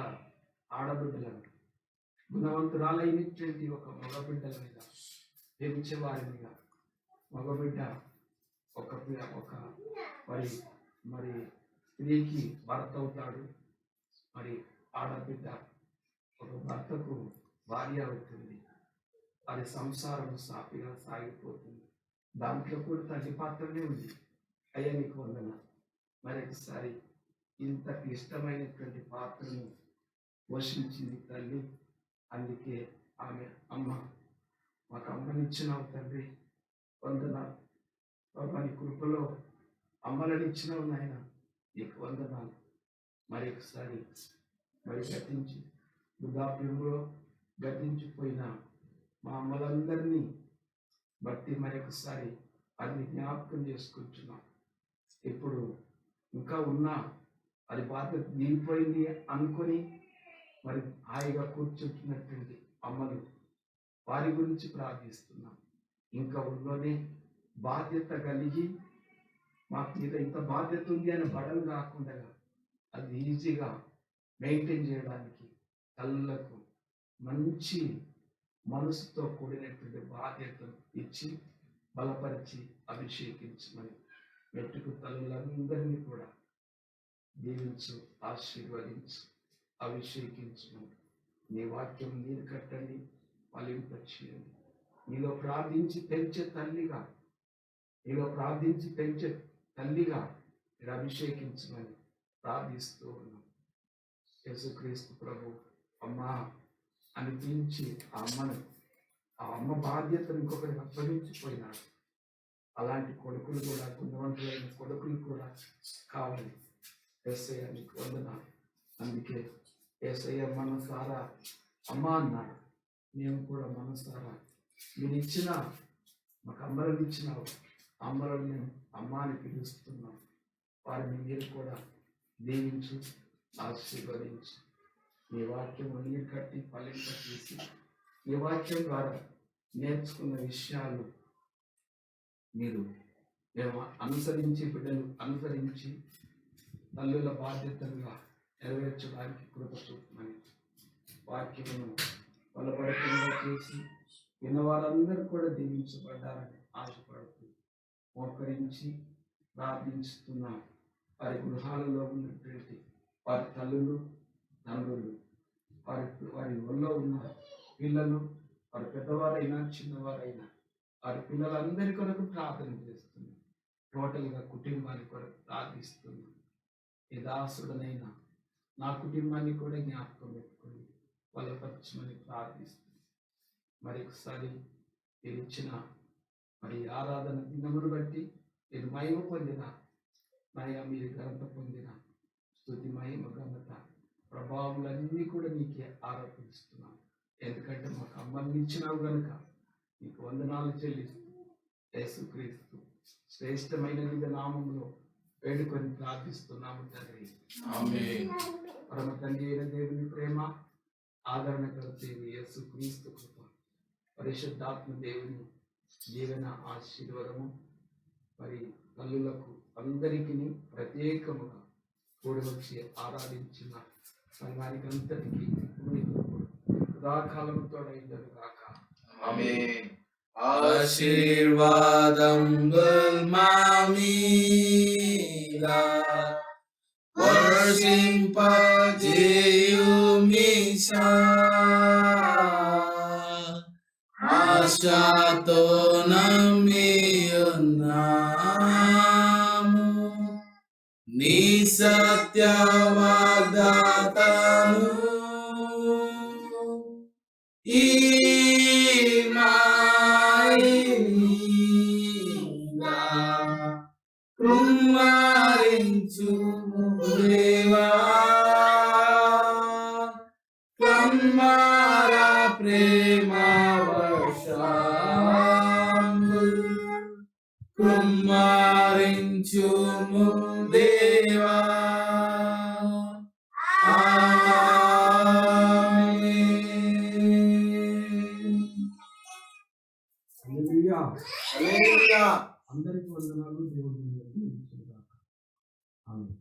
ఆడబిడ్డలను గుణవంతురాలైనటువంటి ఒక మగబిడ్డల మీద పెంచేవారినిగా మగబిడ్డ ఒక మరి స్త్రీకి భర్త అవుతాడు. మరి ఆడబిడ్డ ఒక భర్తకు భార్య అవుతుంది. వారి సంసారం సాఫీగా సాగిపోతుంది. దాంట్లో కూడా తల్లి పాత్రనే ఉంది. అయ్యా నీకు వందన. మరొకసారి ఇంత క్లిష్టమైనటువంటి పాత్రను పోషించింది తల్లి. అందుకే ఆమె అమ్మ మాకు అమ్మనిచ్చినావు తండ్రి, వందనాలు. నీ కృపలో అమ్మలను ఇచ్చినావు నాయన, నీకు వందనాలు. మరొకసారి గతించి వృద్ధాప్యంలో గతించిపోయిన మా అమ్మలందరినీ బట్టి మరొకసారి అది జ్ఞాపకం చేసుకుంటున్నాం. ఇప్పుడు ఇంకా ఉన్నా అది బాధ్యత దిగిపోయింది అనుకొని మరి హాయిగా కూర్చుంటున్నటువంటి అమ్మలు వారి గురించి ప్రార్థిస్తున్నాం. ఇంకా ఉన్నోనే బాధ్యత కలిగి మాకు మీద ఇంత బాధ్యత ఉంది అని బడలు కాకుండా అది ఈజీగా మెయింటైన్ చేయడానికి తల్లులకు మంచి మనసుతో కూడినటువంటి బాధ్యతను ఇచ్చి బలపరిచి అభిషేకించమని మెట్టుకు తల్లులందరినీ కూడా దీవించు, ఆశీర్వదించు, అభిషేకించమని నీ వాక్యం నీరు కట్టండి, ఫలింపచేయండి. నీలో ప్రార్థించి పెంచే తల్లిగా మీరు అభిషేకించమని ప్రార్థిస్తూ ఉన్నాం. యేసుక్రీస్తు ప్రభు అమ్మా అనిపించి ఆ అమ్మ బాధ్యతను ఇంకొకరికి అప్పగించిపోయినాడు. అలాంటి కొడుకులు కూడా, గుణవంతులైన కొడుకులు కూడా కావాలి. యేసయ్య నీకు వందనాలు. అందుకే యేసయ్య మనసారా అమ్మ అన్నాడు. మేము కూడా మనసారా మీరు ఇచ్చిన మాకు అమ్మలను ఇచ్చినావు, అమ్మలను మేము అమ్మ అని పిలుస్తున్నాం. వారిని మీరు కూడా దీవించు, ఆశీర్వదించు. నీ వాక్యం నీరు కట్టి ఫలింప చేసి నీ వాక్యం ద్వారా నేర్చుకున్న విషయాలు మీరు మేము అనుసరించి బిడ్డలు అనుసరించి తల్లుల బాధ్యతలుగా నెరవేర్చడానికి కృప చూపమని వాక్యమును బలపడకుండా చేసి విన్నవారందరూ కూడా దీవించబడ్డారని ఆశపడుతూ మోకరించి ప్రార్థించుతున్న వారి గృహాలలో ఉన్నటువంటి వారి తల్లులు తండ్రులు, వారి ఒళ్ళో ఉన్న పిల్లలు, వారి పెద్దవారైనా చిన్నవారైనా వారి పిల్లలందరి కొరకు ప్రార్థన చేస్తున్నాం. టోటల్గా కుటుంబాన్ని కొరకు ప్రార్థిస్తున్నాం. ఈ దాసుడనైనా నా కుటుంబాన్ని కూడా జ్ఞాపకం పెట్టుకుని బలపరచమని ప్రార్థిస్తున్నాం. మరొకసారి మీరు ఇచ్చిన మరి ఆరాధన దినమును బట్టి మీరు మహిమ పొందిన మీరు ఘనత పొందిన స్తుతి, మహిమ, ఘనత, ప్రభావాలన్నీ కూడా నీకే ఆరోపిస్తున్నాను. ఎందుకంటే మాకు అమ్మని ఇచ్చినావు కనుక నీకు వందనాలు చెల్లిస్తూ యేసుక్రీస్తు శ్రేష్టమైన నామంలో వేడుకొని ప్రార్థిస్తున్నాము తండ్రి, ఆమేన్. పరమ తండ్రి అయిన దేవుని ప్రేమ, ఆదరణకర్త యేసుక్రీస్తు కృప, పరిశుద్ధాత్మ దేవుని జీవన ఆశీర్వాదము మరి తల్లులకు అందరికీ ప్రత్యేకముగా కూడి వచ్చి ఆరాధించిన సంఘానికి అంతటికీ సదాకాలంతో ఇద్దరు కాక ఆమేన్. ఆశీర్వాదం మామీలా వర్షింపజేయుమిషా ఆశతో నమ్మియున్నాము నీ సత్యవాగ్దాతను ఈ మాయిలా కుమ్మరించుము దేవా కమ్మార ప్రేమ వర్షాంబు కుమ్మరించుము దేవా హల్లెలూయా. అందరికీ వందనాలు. దేవుడు ఆమెన్.